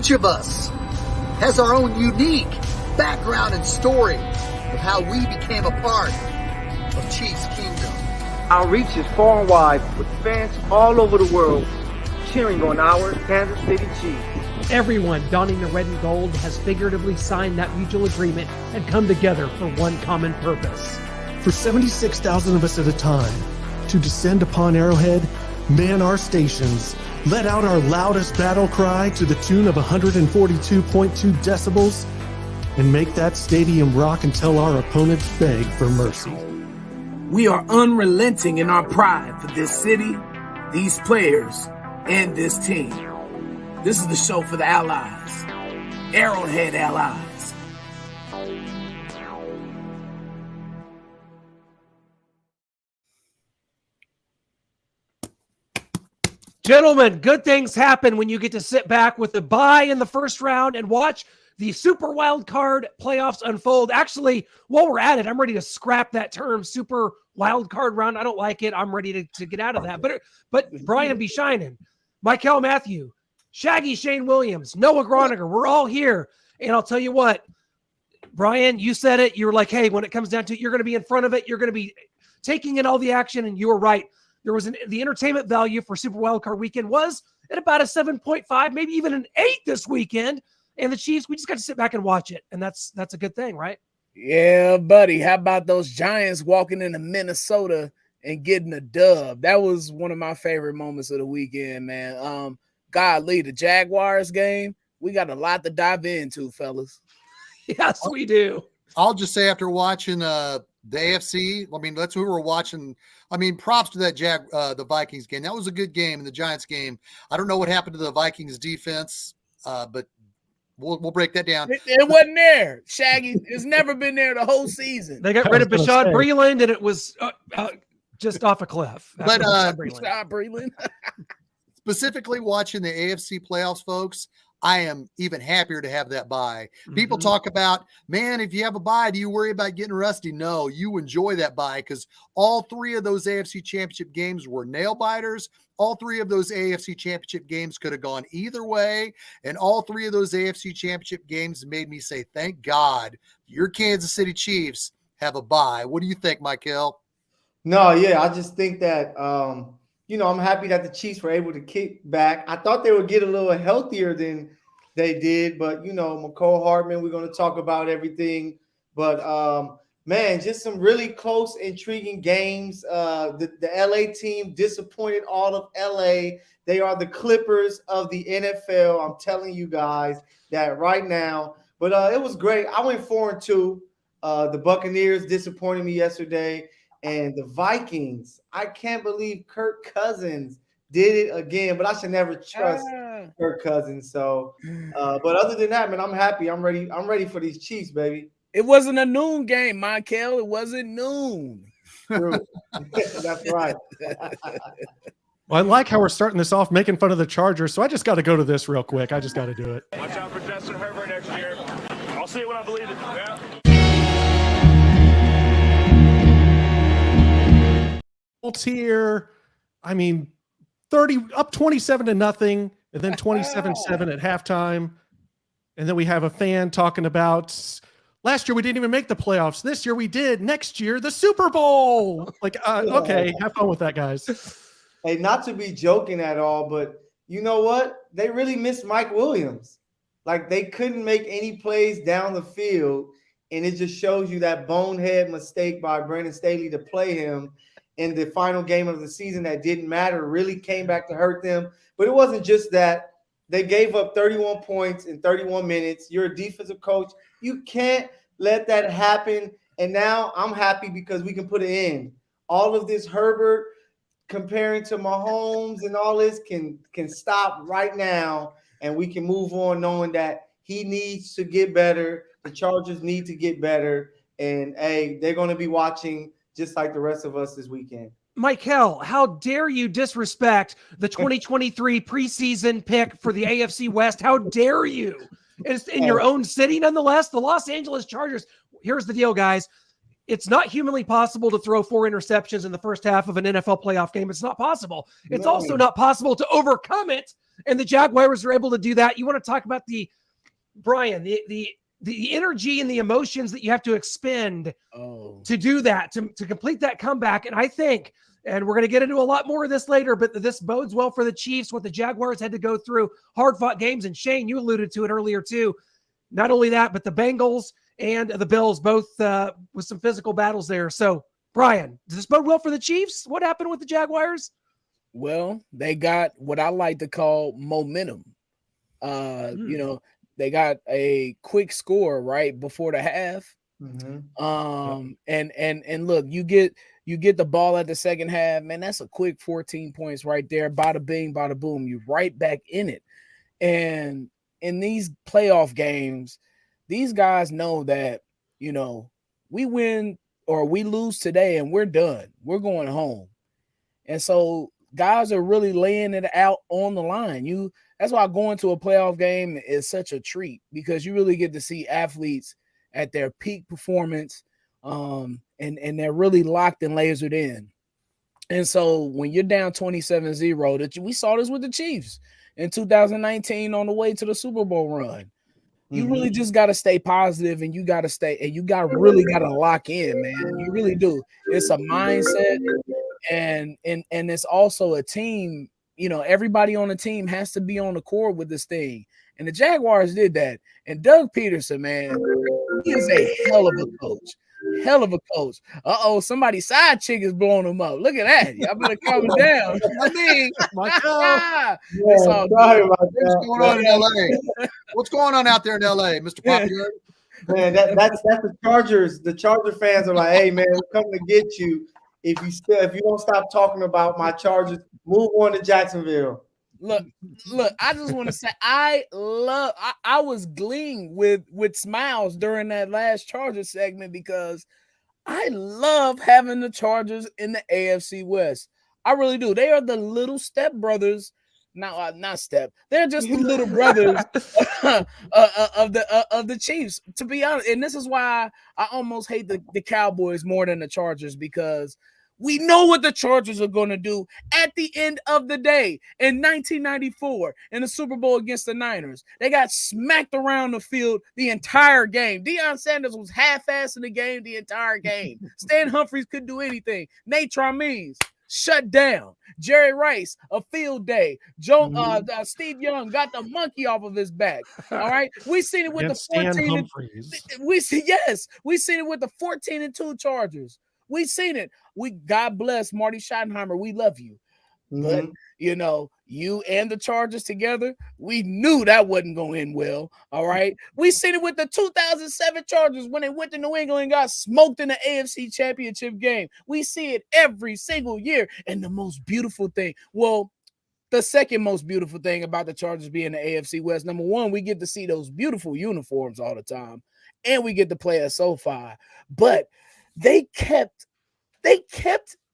Each of us has our own unique background and story of how we became a part of Chiefs Kingdom. Our reach is far and wide with fans all over the world cheering on our Kansas City Chiefs. Everyone donning the red and gold has figuratively signed that mutual agreement and come together for one common purpose. For 76,000 of us at a time to descend upon Arrowhead, man our stations, let out our loudest battle cry to the tune of 142.2 decibels, and make that stadium rock until our opponents beg for mercy. We are unrelenting in our pride for this city, these players, and this team. This is the show for the allies, Arrowhead Allies. Gentlemen, good things happen when you get to sit back with the bye in the first round and watch the super wild card playoffs unfold. Actually, while we're at it, I'm ready to scrap that term, super wild card round. I don't like it. I'm ready to get out of that. But Brian be shining. Michael Matthew, Shaggy Shane Williams, Noah Groniger, we're all here. And I'll tell you what, Brian, you said it. You were like, hey, when it comes down to it, you're going to be in front of it. You're going to be taking in all the action. And you were right. There was the entertainment value for Super Wildcard Weekend was at about a 7.5, maybe even an 8 this weekend. And the Chiefs, we just got to sit back and watch it. And that's a good thing, right? Yeah, buddy. How about those Giants walking into Minnesota and getting a dub? That was one of my favorite moments of the weekend, man. Golly, the Jaguars game, we got a lot to dive into, fellas. Yes, we do. I'll just say after watching the AFC, I mean, that's who we're watching. I mean, props to that the Vikings game. That was a good game, and the Giants game. I don't know what happened to the Vikings defense, but we'll break that down. It wasn't there. Shaggy, it's never been there the whole season. They got rid of Bashaud Breeland, and it was just off a cliff. But Bashaud Breeland. Specifically watching the AFC playoffs, folks, I am even happier to have that bye. People talk about, man, if you have a bye, do you worry about getting rusty? No, you enjoy that bye because all three of those AFC Championship games were nail biters. All three of those AFC Championship games could have gone either way, and all three of those AFC Championship games made me say, thank God your Kansas City Chiefs have a bye. What do you think, Michael? No, yeah, I just think that I'm happy that the Chiefs were able to kick back. I thought they would get a little healthier than they did, but, McCole Hardman, we're going to talk about everything. But, man, just some really close, intriguing games. The L.A. team disappointed all of L.A. They are the Clippers of the NFL. I'm telling you guys that right now. But it was great. I went 4-2. The Buccaneers disappointed me yesterday. And the Vikings, I can't believe Kirk Cousins did it again, but I should never trust Kirk Cousins. So, but other than that, man, I'm happy. I'm ready. I'm ready for these Chiefs, baby. It wasn't a noon game, Michael. It wasn't noon. True. That's right. Well, I like how we're starting this off making fun of the Chargers, so I just got to go to this real quick. I just got to do it. Watch out for Justin Herbert next year. I'll see it when I believe it. Yeah. Here, I mean, 27-0, and then 27-7 at halftime. And then we have a fan talking about last year we didn't even make the playoffs. This year we did. Next year, the Super Bowl. Okay, have fun with that, guys. Hey, not to be joking at all, but you know what? They really missed Mike Williams. Like, they couldn't make any plays down the field, and it just shows you that bonehead mistake by Brandon Staley to play him in the final game of the season that didn't matter, really came back to hurt them. But it wasn't just that. They gave up 31 points in 31 minutes. You're a defensive coach. You can't let that happen. And now I'm happy because we can put an end. All of this Herbert comparing to Mahomes and all this can stop right now, and we can move on knowing that he needs to get better. The Chargers need to get better. And, hey, they're going to be watching just like the rest of us this weekend. Michael, how dare you disrespect the 2023 preseason pick for the AFC West? How dare you? It's in your own city, nonetheless. The Los Angeles Chargers, here's the deal, guys. It's not humanly possible to throw 4 interceptions in the first half of an NFL playoff game. It's not possible. It's also not possible to overcome it And the Jaguars are able to do that. You want to talk about the energy and the emotions that you have to expend to do that, to complete that comeback. And I think, and we're going to get into a lot more of this later, but this bodes well for the Chiefs, what the Jaguars had to go through, hard-fought games. And Shane, you alluded to it earlier too. Not only that, but the Bengals and the Bills, both with some physical battles there. So, Brian, does this bode well for the Chiefs? What happened with the Jaguars? Well, they got what I like to call momentum. They got a quick score right before the half. And look, you get the ball at the second half, man. That's a quick 14 points right there. Bada bing, bada boom. You're right back in it. And in these playoff games, these guys know that, we win or we lose today and we're done. We're going home. And so guys are really laying it out on the line. That's why going to a playoff game is such a treat, because you really get to see athletes at their peak performance, and they're really locked and lasered in. And so when you're down 27-0, we saw this with the Chiefs in 2019 on the way to the Super Bowl run. You really just got to stay positive, and you got to really lock in, man. You really do. It's a mindset, and it's also a team. Everybody on the team has to be on the court with this thing. And the Jaguars did that. And Doug Peterson, man, he is a hell of a coach. Hell of a coach. Somebody's side chick is blowing him up. Look at that. Y'all better calm it down. I mean, What's going on in LA? What's going on out there in LA, Mr. Popular? Man, that's the Chargers. The Charger fans are like, hey, man, we're coming to get you. If you don't stop talking about my Chargers, move on to Jacksonville. Look, I just want to say I was gleaning with smiles during that last Chargers segment, because I love having the Chargers in the AFC West. I really do. They are the little step brothers. Not step. They're just the little brothers of the Chiefs, to be honest. And this is why I almost hate the Cowboys more than the Chargers, because we know what the Chargers are going to do at the end of the day. In 1994, in the Super Bowl against the Niners, they got smacked around the field the entire game. Deion Sanders was half-assing the game the entire game. Stan Humphries couldn't do anything. Nate Tromines shut down. Jerry Rice, a field day. Steve Young got the monkey off of his back. All right, we seen it with the 14. We seen it with the 14-2 Chargers. We seen it. God bless Marty Schottenheimer. We love you. But you and the Chargers together, we knew that wasn't going to end well. All right. We seen it with the 2007 Chargers when they went to New England and got smoked in the AFC Championship game. We see it every single year. And the most beautiful thing, the second most beautiful thing about the Chargers being the AFC West, number one, we get to see those beautiful uniforms all the time, and we get to play at SoFi. But they kept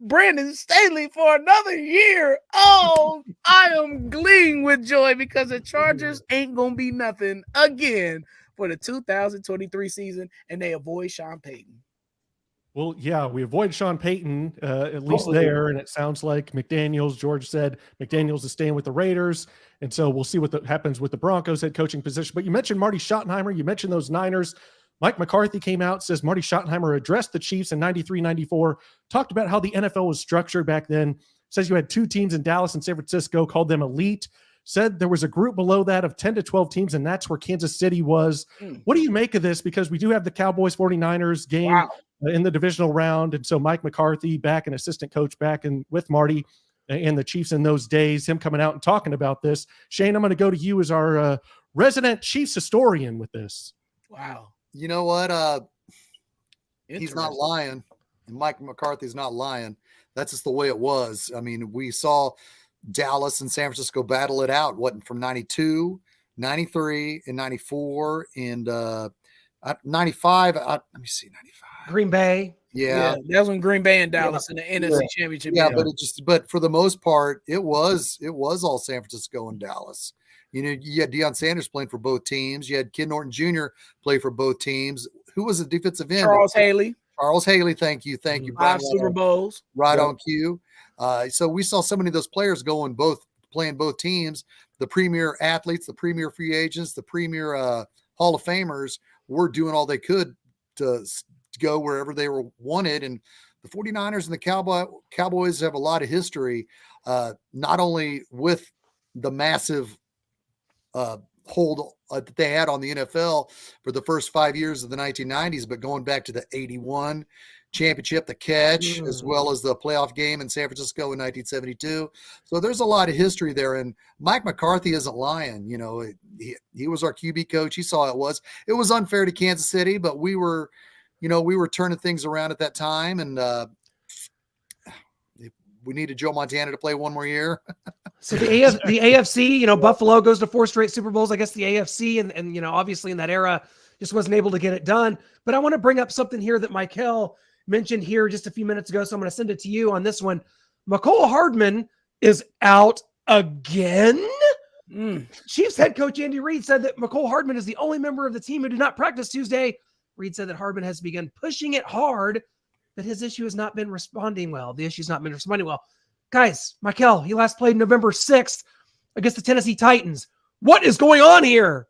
Brandon Staley for another year. Oh, I am gleeing with joy, because the Chargers ain't going to be nothing again for the 2023 season, and they avoid Sean Payton. Well, yeah, we avoid Sean Payton, at least there, and it sounds like George said McDaniels is staying with the Raiders, and so we'll see what happens with the Broncos head coaching position. But you mentioned Marty Schottenheimer, you mentioned those Niners. Mike McCarthy came out, says Marty Schottenheimer addressed the Chiefs in 93, 94, talked about how the NFL was structured back then, says you had two teams in Dallas and San Francisco, called them elite, said there was a group below that of 10 to 12 teams, and that's where Kansas City was. What do you make of this? Because we do have the Cowboys 49ers game in the divisional round, and so Mike McCarthy, back an assistant coach back in with Marty and the Chiefs in those days, him coming out and talking about this. Shane, I'm going to go to you as our resident Chiefs historian with this. Wow. You know what? He's not lying. And Mike McCarthy's not lying. That's just the way it was. I mean, we saw Dallas and San Francisco battle it out, from 92, 93, and 94, and 95. Let me see, 95. Green Bay. Yeah. That was when Green Bay and Dallas in the NFC Championship. Yeah, but for the most part, it was all San Francisco and Dallas. You had Deion Sanders playing for both teams. You had Ken Norton Jr. play for both teams. Who was the defensive end? Charles Haley. Thank you. 5 Super Bowls. Right on cue. So we saw so many of those players going both playing both teams, the premier athletes, the premier free agents, the premier Hall of Famers were doing all they could to go wherever they were wanted. And the 49ers and the Cowboys have a lot of history, not only with the massive hold that they had on the NFL for the first 5 years of the 1990s, but going back to the 81 championship, the catch, as well as the playoff game in San Francisco in 1972. So there's a lot of history there. And Mike McCarthy isn't lying. You know, he was our QB coach. He saw it was unfair to Kansas City, but we were turning things around at that time. And we needed Joe Montana to play one more year. So the AFC, Buffalo goes to 4 straight Super Bowls. I guess the AFC and obviously in that era just wasn't able to get it done. But I want to bring up something here that Michael mentioned here just a few minutes ago. So I'm going to send it to you on this one. McCole Hardman is out again. Chiefs head coach Andy Reid said that McCole Hardman is the only member of the team who did not practice Tuesday. Reid said that Hardman has begun pushing it hard, but his issue has not been responding well. The issue's not been responding well. Guys, Michael, he last played November 6th against the Tennessee Titans. What is going on here?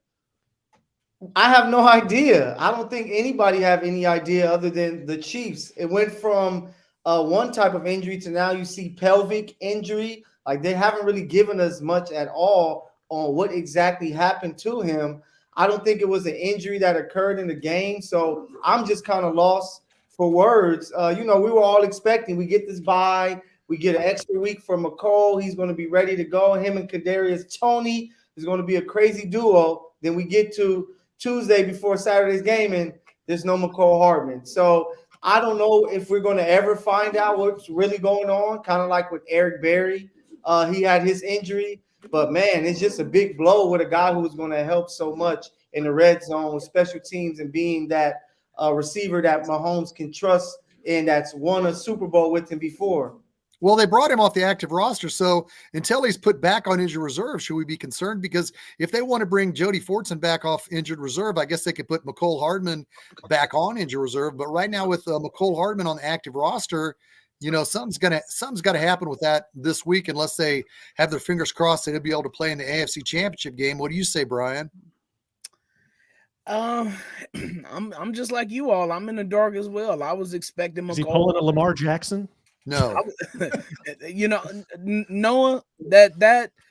I have no idea. I don't think anybody have any idea other than the Chiefs. It went from one type of injury to now you see pelvic injury. Like they haven't really given us much at all on what exactly happened to him. I don't think it was an injury that occurred in the game. So I'm just kind of lost for words. We were all expecting we get this bye. We get an extra week for McCole. He's going to be ready to go. Him and Kadarius Toney is going to be a crazy duo. Then we get to Tuesday before Saturday's game, and there's no McCole Hardman. So I don't know if we're going to ever find out what's really going on, kind of like with Eric Berry. He had his injury. But, man, it's just a big blow with a guy who's going to help so much in the red zone with special teams and being that receiver that Mahomes can trust and that's won a Super Bowl with him before. Well, they brought him off the active roster. So until he's put back on injured reserve, should we be concerned? Because if they want to bring Jody Fortson back off injured reserve, I guess they could put McCole Hardman back on injured reserve. But right now with McCole Hardman on the active roster, something's got to happen with that this week, unless they have their fingers crossed they'll be able to play in the AFC Championship game. What do you say, Brian? I'm just like you all. I'm in the dark as well. I was expecting McCole. Is he pulling a Lamar Jackson? No. Noah, that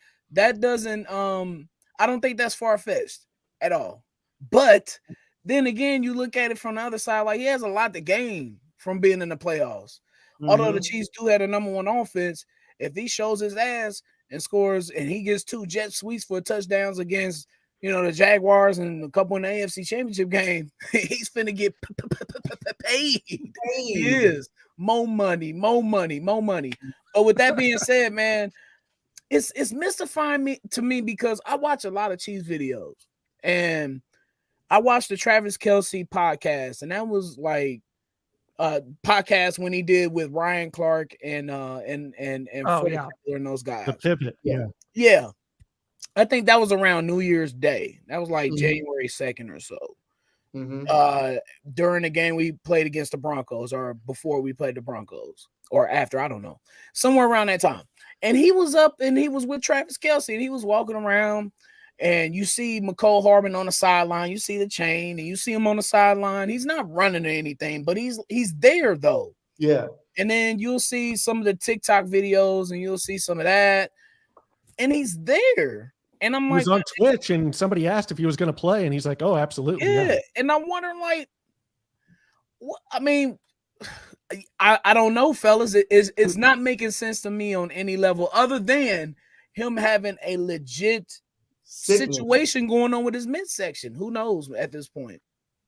doesn't I don't think that's far-fetched at all. But then again, you look at it from the other side, like he has a lot to gain from being in the playoffs. Although the Chiefs do have the number one offense, if he shows his ass and scores and he gets 2 jet sweeps for touchdowns against, the Jaguars and a couple in the AFC Championship game, he's finna get paid. He is. More money. But with that being said, man, it's mystifying to me because I watch a lot of Chiefs videos and I watched the Travis Kelce podcast, and that was like podcast when he did with Ryan Clark and those guys. The pivot. Yeah. I think that was around New Year's Day. That was like January 2nd or so. During the game we played against the Broncos, or before we played the Broncos, or after, I don't know, somewhere around that time. And he was up and he was with Travis Kelce and he was walking around, and you see McCole Hardman on the sideline, you see the chain, and you see him on the sideline. He's not running or anything, but he's there though. Yeah. And then you'll see some of the TikTok videos and you'll see some of that, and he's there. And I'm he was on Twitch, and somebody asked if he was going to play, and he's like, "Oh, absolutely." Yeah. And I'm wondering, like, I mean, I don't know, fellas. It's not making sense to me on any level other than him having a legit situation going on with his midsection. Who knows at this point?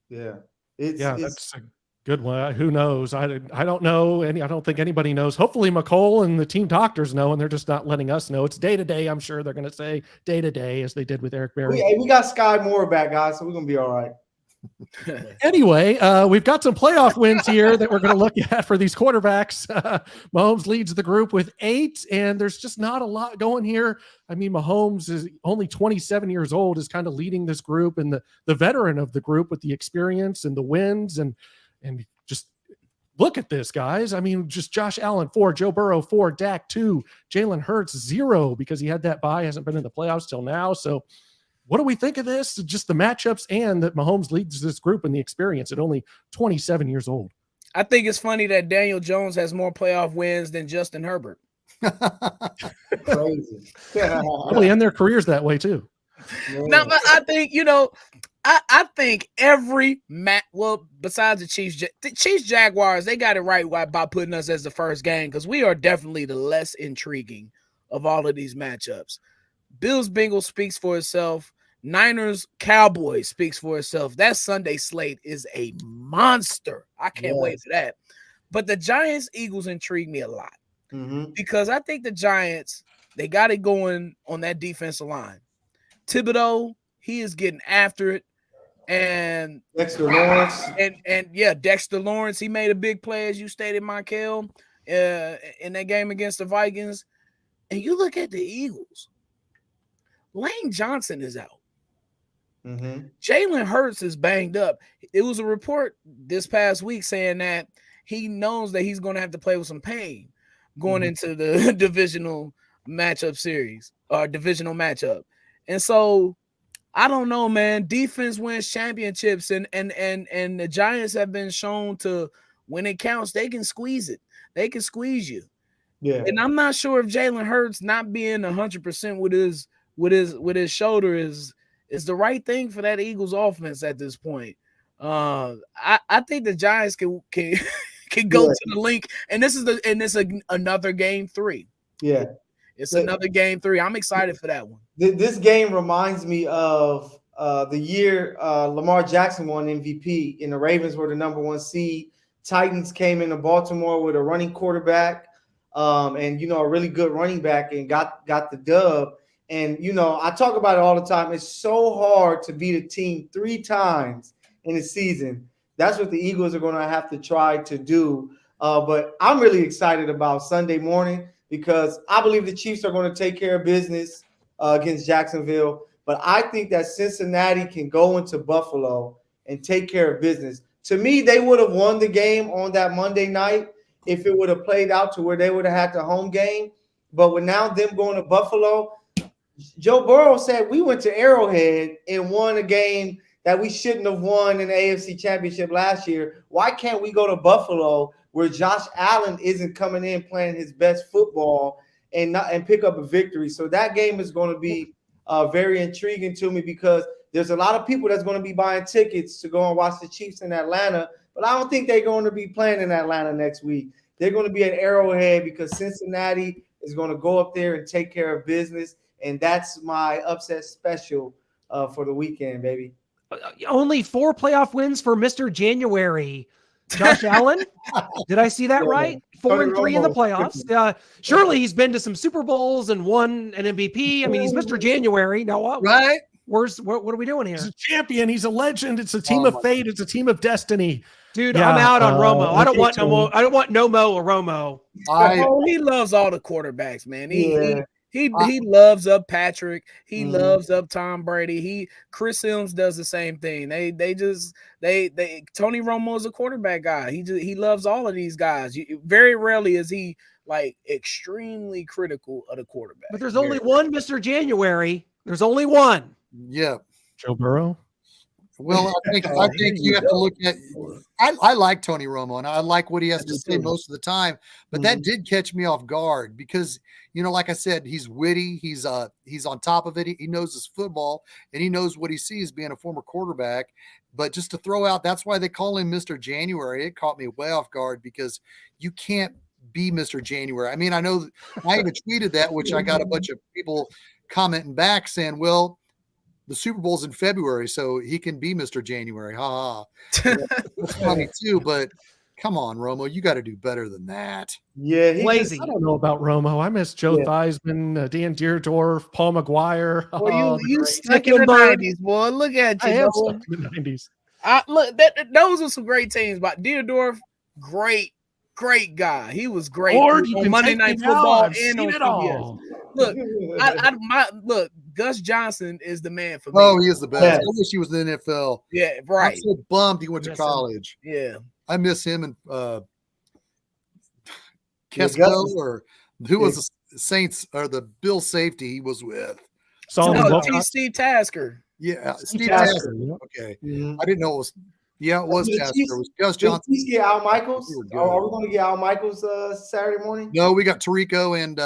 Yeah. That's a good one. Who knows? I don't know. I don't think anybody knows. Hopefully McCole and the team doctors know, and they're just not letting us know. It's day to day. I'm sure they're going to say day to day, as they did with Eric Berry. We got Sky Moore back, guys, so we're going to be all right. Anyway, we've got some playoff wins here that we're going to look at for these quarterbacks. Mahomes leads the group with 8, and there's just not a lot going here. I mean, Mahomes is only 27 years old, is kind of leading this group, and the veteran of the group with the experience and the wins and just look at this, guys. I mean, just Josh Allen 4, Joe Burrow 4, Dak 2, Jalen Hurts 0 because he had that bye, hasn't been in the playoffs till now. So what do we think of this? Just the matchups and that Mahomes leads this group and the experience at only 27 years old. I think it's funny that Daniel Jones has more playoff wins than Justin Herbert. Crazy. Probably end their careers that way too. No, but I think, I think every besides the Chiefs Jaguars, they got it right by putting us as the first game because we are definitely the less intriguing of all of these matchups. Bills Bengals speaks for itself. Niners Cowboys speaks for itself. That Sunday slate is a monster. I can't wait for that. But the Giants Eagles intrigue me a lot because I think the Giants, they got it going on that defensive line. Thibodeau, he is getting after it. And Dexter Lawrence. And Dexter Lawrence, he made a big play, as you stated, Michael, in that game against the Vikings. And you look at the Eagles. Lane Johnson is out. Jalen Hurts is banged up. It was a report this past week saying that he knows that he's going to have to play with some pain going into the divisional matchup series or divisional matchup. And so I don't know, man. Defense wins championships, and the Giants have been shown to, when it counts, they can squeeze it. They can squeeze you. Yeah. And I'm not sure if Jalen Hurts not being 100% with his shoulder is the right thing for that Eagles offense at this point. I think the Giants can go to the link, and this is another game 3. Yeah. It's another game 3. I'm excited for that one. This game reminds me of the year Lamar Jackson won MVP and the Ravens were the number 1 seed. Titans came into Baltimore with a running quarterback and, a really good running back and got the dub. And, I talk about it all the time. It's so hard to beat a team 3 times in a season. That's what the Eagles are going to have to try to do. But I'm really excited about Sunday morning because I believe the Chiefs are going to take care of business against Jacksonville. But I think that Cincinnati can go into Buffalo and take care of business. To me, they would have won the game on that Monday night if it would have played out to where they would have had the home game. But with now them going to Buffalo, Joe Burrow said we went to Arrowhead and won a game that we shouldn't have won in the AFC Championship last year. Why can't we go to Buffalo where Josh Allen isn't coming in playing his best football and pick up a victory? So that game is going to be very intriguing to me because there's a lot of people that's going to be buying tickets to go and watch the Chiefs in Atlanta, but I don't think they're going to be playing in Atlanta next week. They're going to be at Arrowhead because Cincinnati is going to go up there and take care of business, and that's my upset special for the weekend, baby. Only 4 playoff wins for Mr. January. Josh Allen? Did I see that right? 4-3 in the playoffs. Surely he's been to some Super Bowls and won an MVP. I mean, he's Mr. January. Now what? Right? What are we doing here? He's a champion. He's a legend. It's a team of fate. It's a team of destiny. Dude, I'm out on Romo. I don't want no Mo or Romo. He loves all the quarterbacks, man. He loves up Patrick. He loves up Tom Brady. Chris Sims does the same thing. Tony Romo is a quarterback guy. He loves all of these guys. Very rarely is he like extremely critical of the quarterback. But there's only one Mr. January. There's only one. Yeah. Joe Burrow. Well, I think you have to look at. I like Tony Romo, and I like what he has to say most of the time. But that did catch me off guard because, like I said, he's witty. He's on top of it. He knows his football, and he knows what he sees being a former quarterback. But just to throw out, that's why they call him Mr. January. It caught me way off guard because you can't be Mr. January. I mean, I know I even tweeted that, which I got a bunch of people commenting back saying, well, the Super Bowl's in February, so he can be Mr. January. Ha ha. That's funny too, but come on, Romo, you got to do better than that. Yeah, lazy. I don't know about Romo. I miss Joe Theismann, Dan Deerdorf, Paul McGuire. Well, you stuck in the 90s, boy. Look at you. I am stuck in the 90s. Look, those are some great teams. But Deerdorf, great guy. He was great on Monday Night Football and on CBS. Look, Gus Johnson is the man for me. Oh, he is the best. I wish he was in the NFL. Yeah, right. I'm so bummed he went to college. Yeah. I miss him and Kesco, or who was the Saints or the Bill safety he was with? Solomon Wilcox. Steve Tasker. Yeah, Steve Tasker. Tasker. Yeah. Okay. Mhm. I didn't know it was. Yeah, it was Did the Tasker. Chiefs- It was Gus Did Johnson. we get Al Michaels? We were good. Are we going to get Al Michaels Saturday morning? No, we got Tarico and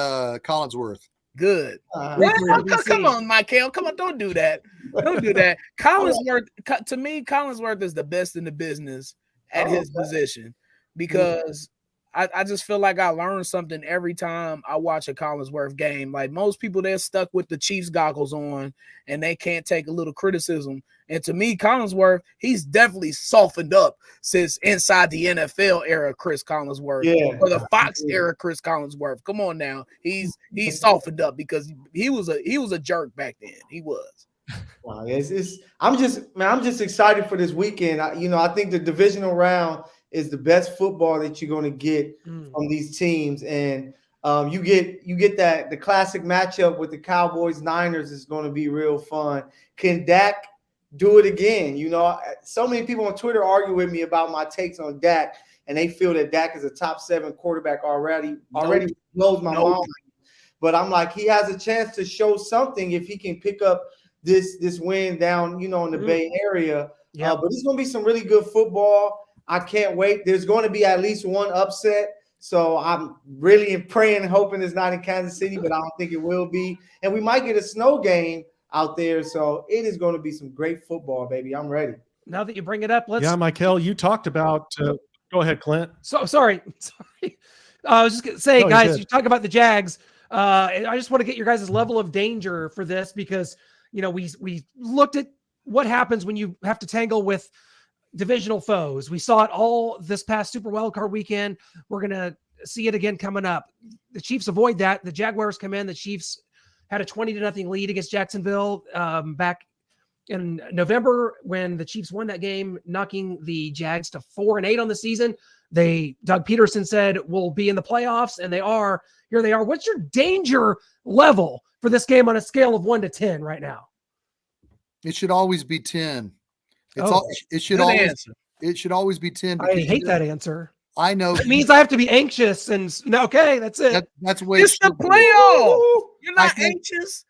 Collinsworth. Good. What? Come on, Michael. Come on, don't do that. Don't do that. Collinsworth, to me, Collinsworth is the best in the business at his position because I just feel like I learn something every time I watch a Collinsworth game. Like most people, they're stuck with the Chiefs goggles on and they can't take a little criticism. And to me, Collinsworth, he's definitely softened up since inside the NFL era Chris Collinsworth or the Fox era Chris Collinsworth. Come on now. He's softened up because he was a jerk back then. He was. Wow, I'm just excited for this weekend. I think the divisional round is the best football that you're going to get from these teams, and you get that the classic matchup with the Cowboys Niners is going to be real fun. Can Dak do it again? So many people on Twitter argue with me about my takes on Dak, and they feel that Dak is a top 7 quarterback already blows my mind. But I'm like, he has a chance to show something if he can pick up this win down, in the Bay Area. Yeah. But it's going to be some really good football. I can't wait. There's going to be at least one upset. So I'm really praying and hoping it's not in Kansas City, but I don't think it will be. And we might get a snow game out there. So it is going to be some great football, baby. I'm ready. Now that you bring it up, Michael, you talked about go ahead, Clint. So sorry. I was just gonna say, guys, you talk about the Jags. I just want to get your guys' level of danger for this because we looked at what happens when you have to tangle with divisional foes. We saw it all this past Super Wildcard weekend. We're going to see it again coming up. The Chiefs avoid that. The Jaguars come in. The Chiefs had a 20-0 lead against Jacksonville back in November when the Chiefs won that game, knocking the Jags to 4-8 on the season. Doug Peterson said, we'll be in the playoffs, and they are. Here they are. What's your danger level for this game on a scale of 1 to 10 right now? It should always be 10. It should always be 10. I hate that answer. I know it means I have to be anxious and okay, that's it. That's way it's the playoff. You're not anxious.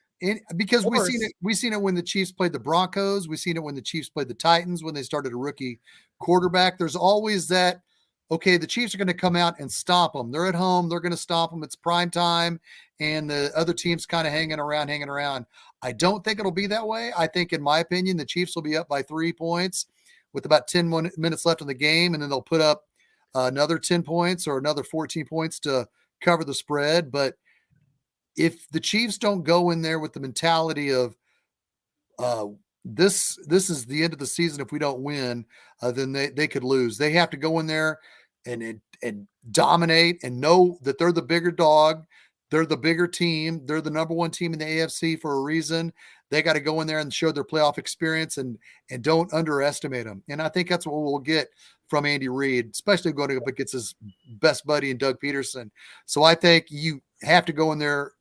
Because we've seen it when the Chiefs played the Broncos. We've seen it when the Chiefs played the Titans when they started a rookie quarterback. There's always that. Okay, the Chiefs are going to come out and stomp them. They're at home. They're going to stomp them. It's prime time, and the other team's kind of hanging around. I don't think it'll be that way. I think, in my opinion, the Chiefs will be up by 3 points with about 10 minutes left in the game, and then they'll put up another 10 points or another 14 points to cover the spread. But if the Chiefs don't go in there with the mentality of this is the end of the season if we don't win, then they could lose. They have to go in there and dominate and know that they're the bigger dog. They're the bigger team. They're the number 1 team in the AFC for a reason. They got to go in there and show their playoff experience and don't underestimate them. And I think that's what we'll get from Andy Reid, especially going up against his best buddy and Doug Peterson. So I think you have to go in there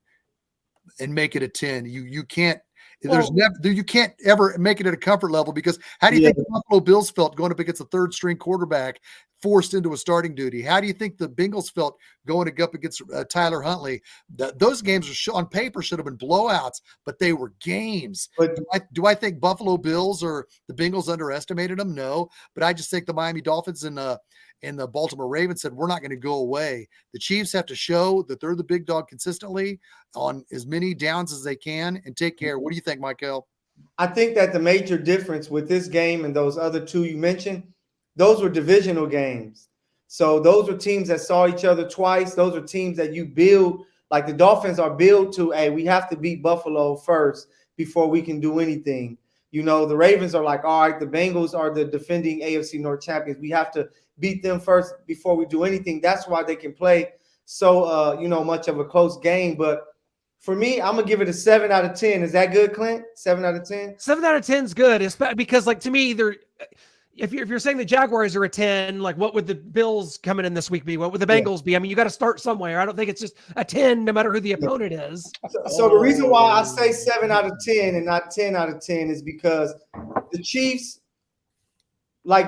and make it a 10. You can't. You can't ever make it at a comfort level because how do you think the Buffalo Bills felt going up against a 3rd-string quarterback forced into a starting duty? How do you think the Bengals felt going up against Tyler Huntley? Those games on paper should have been blowouts, but they were games. But do I think Buffalo Bills or the Bengals underestimated them? No, but I just think the Miami Dolphins and the Baltimore Ravens said, we're not going to go away. The Chiefs have to show that they're the big dog consistently on as many downs as they can and take care. What do you think, Michael? I think that the major difference with this game and those other 2 you mentioned, those were divisional games. So those are teams that saw each other twice. Those are teams that you build, like the Dolphins are built to, hey, we have to beat Buffalo first before we can do anything. The Ravens are like, all right, the Bengals are the defending AFC North champions. We have to beat them first before we do anything. That's why they can play so, much of a close game. But for me, I'm going to give it a 7 out of 10. Is that good, Clint? 7 out of 10? 7 out of 10 is good, because, to me, if you're saying the Jaguars are a 10, what would the Bills coming in this week be? What would the Bengals be? I mean, you got to start somewhere. I don't think it's just a 10 no matter who the opponent is. So the reason why I say 7 out of 10 and not 10 out of 10 is because the Chiefs,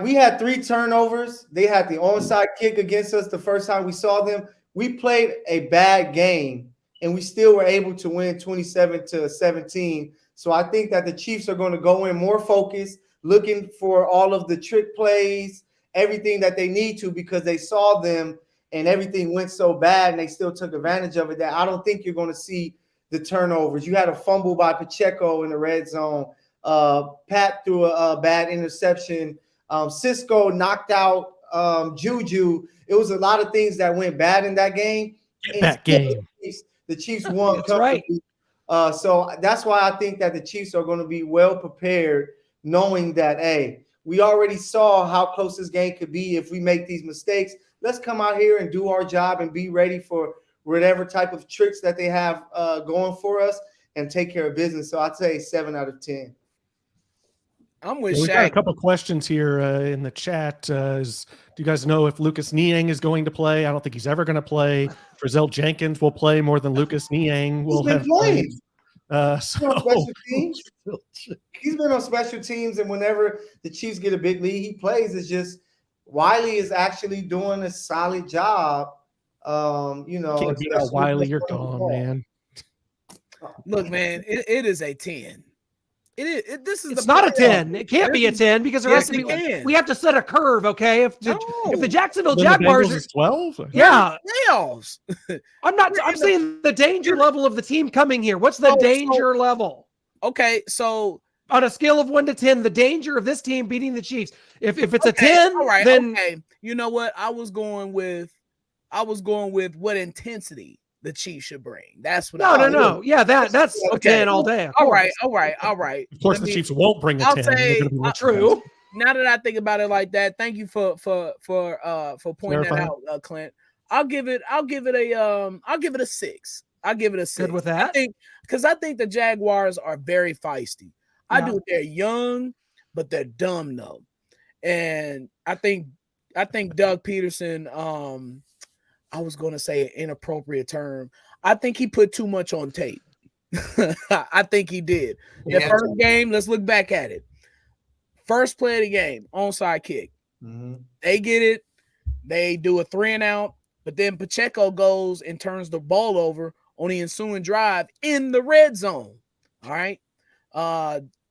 we had 3 turnovers. They had the onside kick against us the first time we saw them. we played a bad game and we still were able to win 27-17. So I think that the Chiefs are going to go in more focused, looking for all of the trick plays, everything that they need to, because they saw them and everything went so bad and they still took advantage of it, that I don't think you're going to see the turnovers. You had a fumble by Pacheco in the red zone. Pat threw a bad interception. Cisco knocked out Juju. It was a lot of things that went bad in that game. Get that game. The Chiefs won. That's right. So that's why I think that the Chiefs are going to be well prepared, knowing that, hey, we already saw how close this game could be if we make these mistakes. Let's come out here and do our job and be ready for whatever type of tricks that they have going for us and take care of business. So I'd say 7 out of 10. I'm with We Shaq. got a couple questions here in the chat. Do you guys know if Lucas Niang is going to play? I don't think he's ever going to play. Frizzell Jenkins will play more than Lucas Niang will have played. He's been on special teams, and whenever the Chiefs get a big lead, he plays. It's just Wiley is actually doing a solid job. Can't beat out Wiley. You're gone, man. Look, man, it is a 10. It's not a 10. It can't be a 10 because there has to be. We have to set a curve, okay? If the Jacksonville Jaguars is 12, yeah, playoffs. I'm saying the danger level of the team coming here. What's the danger level? Okay, so on a scale of 1 to 10, the danger of this team beating the Chiefs. If it's a 10, all right, then you know what? I was going with what intensity the Chiefs should bring. That's what. No. Yeah, that's a 10 all day. All right. Of course, the Chiefs won't bring a 10. Say, true. Now that I think about it like that, thank you for pointing that out, Clint. I'll give it a 6. I'll give it a 6. Good with that. I think the Jaguars are very feisty. I do. They're young, but they're dumb though. And I think Doug Peterson, I was going to say an inappropriate term. I think he put too much on tape. I think he did. The first game, let's look back at it. First play of the game, onside kick. Mm-hmm. They get it. They do a 3-and-out, but then Pacheco goes and turns the ball over on the ensuing drive in the red zone. All right.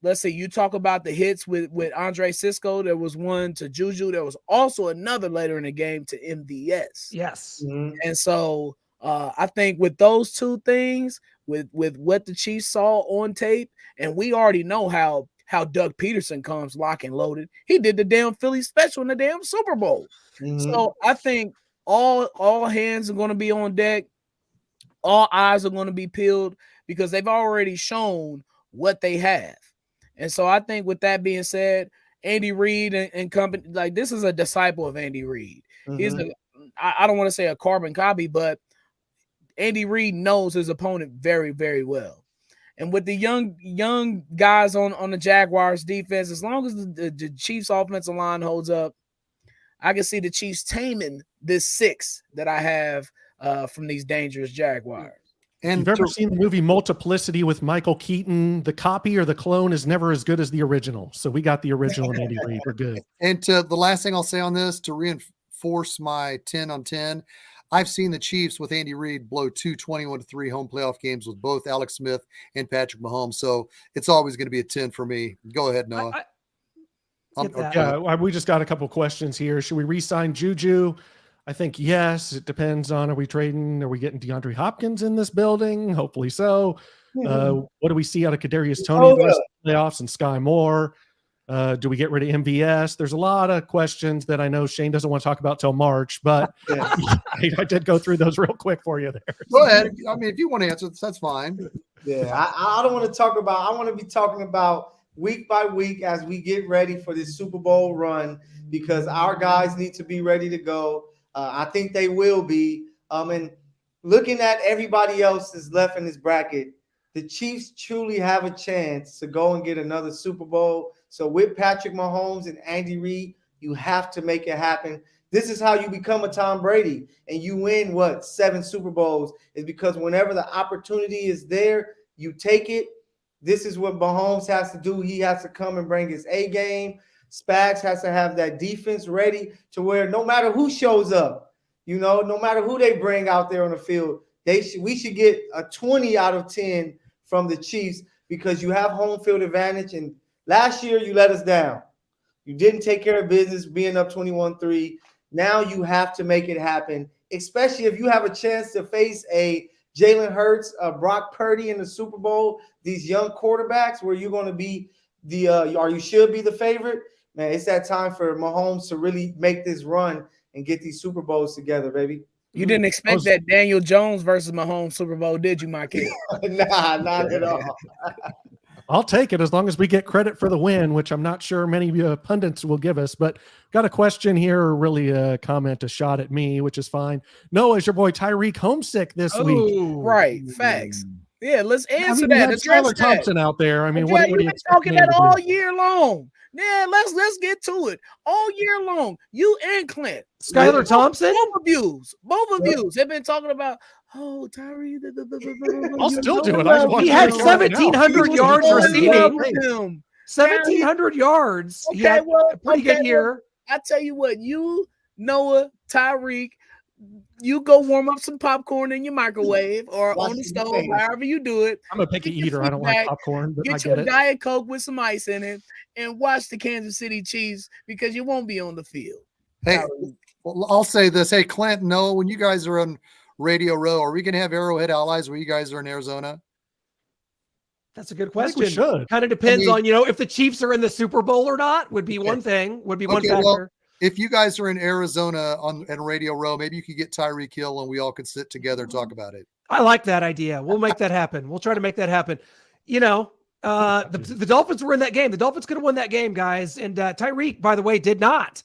Let's see. You talk about the hits with Andre Cisco. There was one to Juju. There was also another later in the game to MVS. Yes. Mm-hmm. And so I think with those two things, with what the Chiefs saw on tape, and we already know how Doug Peterson comes lock and loaded. He did the damn Philly special in the damn Super Bowl. Mm-hmm. So I think all hands are going to be on deck. All eyes are going to be peeled because they've already shown what they have. And so I think with that being said, Andy Reid and company, like, this is a disciple of Andy Reid. Mm-hmm. He's I don't want to say a carbon copy, but Andy Reid knows his opponent very, very well. And with the young guys on the Jaguars defense, as long as the Chiefs offensive line holds up, I can see the Chiefs taming this 6 that I have from these dangerous Jaguars. And you've ever seen the movie Multiplicity with Michael Keaton? The copy or the clone is never as good as the original. So we got the original and Andy Reid. We're good. And the last thing I'll say on this, to reinforce my 10 on 10, I've seen the Chiefs with Andy Reid blow 2 21-3 home playoff games with both Alex Smith and Patrick Mahomes. So it's always going to be a 10 for me. Go ahead, Noah. We just got a couple questions here. Should we re-sign Juju? I think yes. It depends on, are we trading? Are we getting DeAndre Hopkins in this building? Hopefully so. What do we see out of Kadarius Toney in the rest of the playoffs and Sky Moore? Do we get rid of MVS? There's a lot of questions that I know Shane doesn't want to talk about till March, but I did go through those real quick for you there. Go ahead. I mean, if you want to answer, that's fine. Yeah, I don't want to talk about. I want to be talking about week by week as we get ready for this Super Bowl run, because our guys need to be ready to go. I think they will be. And looking at everybody else that's left in this bracket, the Chiefs truly have a chance to go and get another Super Bowl. So with Patrick Mahomes and Andy Reid, you have to make it happen. This is how you become a Tom Brady and you win 7 Super Bowls, is because whenever the opportunity is there, you take it. This is what Mahomes has to do. He has to come and bring his A game. Spags has to have that defense ready to where no matter who shows up, You know, no matter who they bring out there on the field, we should get a 20 out of 10 from the Chiefs because you have home field advantage. And last year you let us down. You didn't take care of business being up 21-3. Now you have to make it happen, especially if you have a chance to face a Jalen Hurts, Brock Purdy in the Super Bowl, these young quarterbacks where you're going to be you should be the favorite. Man, it's that time for Mahomes to really make this run and get these Super Bowls together, baby. You didn't expect that Daniel Jones versus Mahomes Super Bowl, did you, Mike? Nah, not at all. I'll take it as long as we get credit for the win, which I'm not sure many pundits will give us. But got a question here, or really a comment, a shot at me, which is fine. Noah, is your boy Tyreek homesick this week? Right, facts. Yeah, let's answer that. Address Skylar that. Thompson out there. I mean, what are you talking that all year long? Yeah, let's get to it. All year long, you and Clint, Skylar Thompson, both of you have been talking about. Oh, Tyree. I'll still do it. He had 1,700 yards receiving. 1,700 yards. Okay, pretty good year. I tell you what, you, Noah, Tyreek, you go warm up some popcorn in your microwave or on the stove, however you do it. I'm a picky eater. I don't like popcorn, but get your Diet Coke with some ice in it and watch the Kansas City Chiefs because you won't be on the field. Hey, well, I'll say this. Hey, Clint, Noah, when you guys are on Radio Row, are we going to have Arrowhead Allies where you guys are in Arizona? That's a good question. We should. Kind of depends on, if the Chiefs are in the Super Bowl or not would be one thing, would be one factor. Well, if you guys are in Arizona on Radio Row, maybe you could get Tyreek Hill and we all could sit together and talk about it. I like that idea. We'll make that happen. We'll try to make that happen. The Dolphins were in that game. The Dolphins could have won that game, guys. And Tyreek, by the way, did not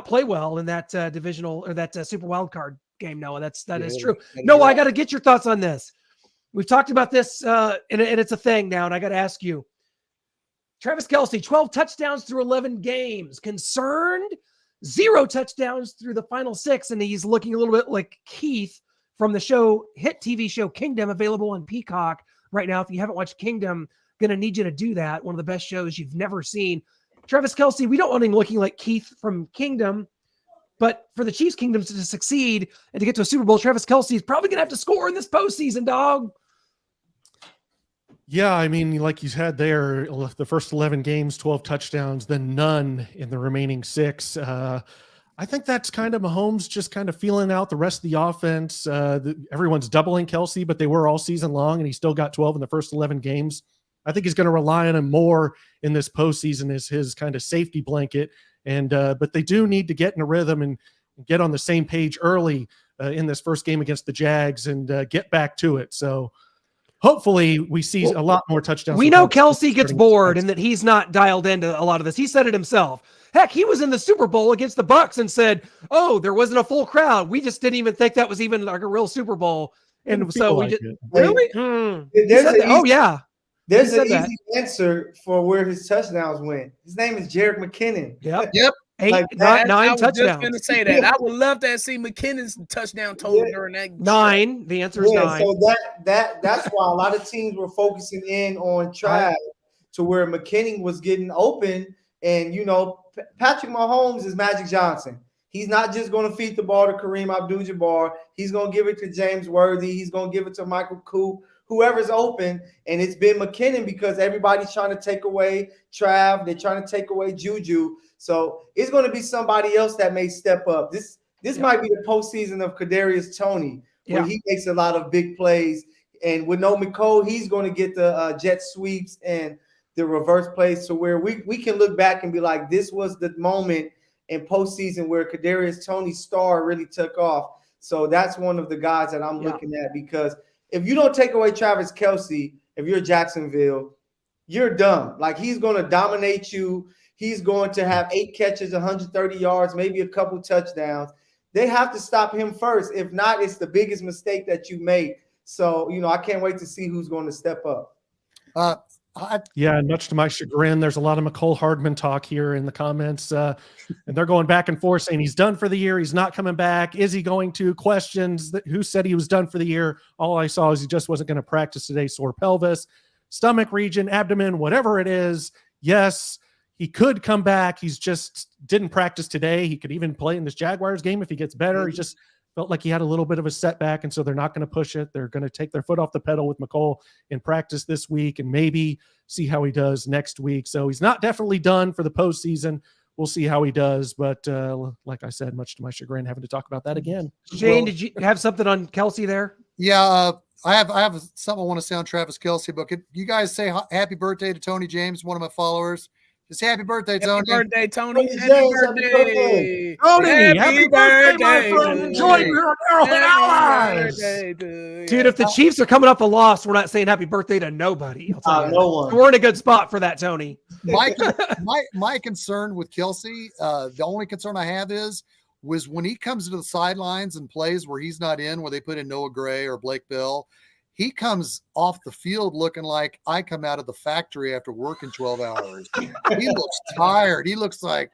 play well in that divisional or that super wild card game. Noah, that is true. Noah, I got to get your thoughts on this. We've talked about this, and it's a thing now, and I got to ask you. Travis Kelce, 12 touchdowns through 11 games. Concerned? 0 touchdowns through the final 6, and he's looking a little bit like Keith from the hit TV show Kingdom, available on Peacock right now. If you haven't watched Kingdom, going to need you to do that. One of the best shows you've never seen. Travis Kelce, we don't want him looking like Keith from Kingdom, but for the Chiefs Kingdoms to succeed and to get to a Super Bowl, Travis Kelce is probably going to have to score in this postseason, dog. Yeah, I mean, like you had there, the first 11 games, 12 touchdowns, then none in the remaining 6. I think that's kind of Mahomes just kind of feeling out the rest of the offense. Everyone's doubling Kelce, but they were all season long, and he still got 12 in the first 11 games. I think he's going to rely on him more in this postseason as his kind of safety blanket. And but they do need to get in a rhythm and get on the same page early in this first game against the Jags and get back to it. So hopefully we see a lot more touchdowns. We know Kelce gets bored and that he's not dialed into a lot of this. He said it himself. Heck, he was in the Super Bowl against the Bucs and said, "Oh, there wasn't a full crowd. We just didn't even think that was even like a real Super Bowl." And so we just really. Yeah. There's an easy answer for where his touchdowns went. His name is Jerick McKinnon. Yep. 9 touchdowns. I was just going to say that. I would love to see McKinnon's touchdown total during that. 9. The answer is 9. So that's why a lot of teams were focusing in on Trav to where McKinnon was getting open. And, Patrick Mahomes is Magic Johnson. He's not just going to feed the ball to Kareem Abdul-Jabbar. He's going to give it to James Worthy. He's going to give it to Michael Coop, whoever's open. And it's been McKinnon because everybody's trying to take away Trav. They're trying to take away Juju. So it's going to be somebody else that may step up. This might be the postseason of Kadarius Toney, where he makes a lot of big plays. And with no McCole, he's going to get the jet sweeps and the reverse plays to where we can look back and be like, this was the moment in postseason where Kadarius Toney's star really took off. So that's one of the guys that I'm looking at, because if you don't take away Travis Kelce, if you're Jacksonville, you're done. Like, he's going to dominate you. He's going to have 8 catches, 130 yards, maybe a couple touchdowns. They have to stop him first. If not, it's the biggest mistake that you make. So, I can't wait to see who's going to step up. Much to my chagrin, there's a lot of McCole Hardman talk here in the comments, and they're going back and forth saying he's done for the year. He's not coming back. Is he going to? Questions. Who said he was done for the year? All I saw is he just wasn't going to practice today. Sore pelvis, stomach region, abdomen, whatever it is. Yes, he could come back. He's just didn't practice today. He could even play in this Jaguars game if he gets better. He just felt like he had a little bit of a setback, and so they're not going to push it. They're going to take their foot off the pedal with McCall in practice this week and maybe see how he does next week. So he's not definitely done for the postseason. We'll see how he does. But like I said, much to my chagrin, having to talk about that again. Shane, did you have something on Kelce there? Yeah, I have something I want to say on Travis Kelce, but could you guys say happy birthday to Tony James, one of my followers? Just happy birthday, Tony. Happy birthday, Tony. Tony Happy James, birthday. Tony, happy birthday, my friend. to Enjoy you. your Arrowhead Happy hours. birthday to Dude, you. if the Chiefs are coming up a loss, we're not saying happy birthday to nobody. I'll tell you No that. one. We're in a good spot for that, Tony. My concern with Kelce, the only concern I have was when he comes to the sidelines and plays where he's not in, where they put in Noah Gray or Blake Bell, he comes off the field looking like I come out of the factory after working 12 hours. He looks tired. He looks like,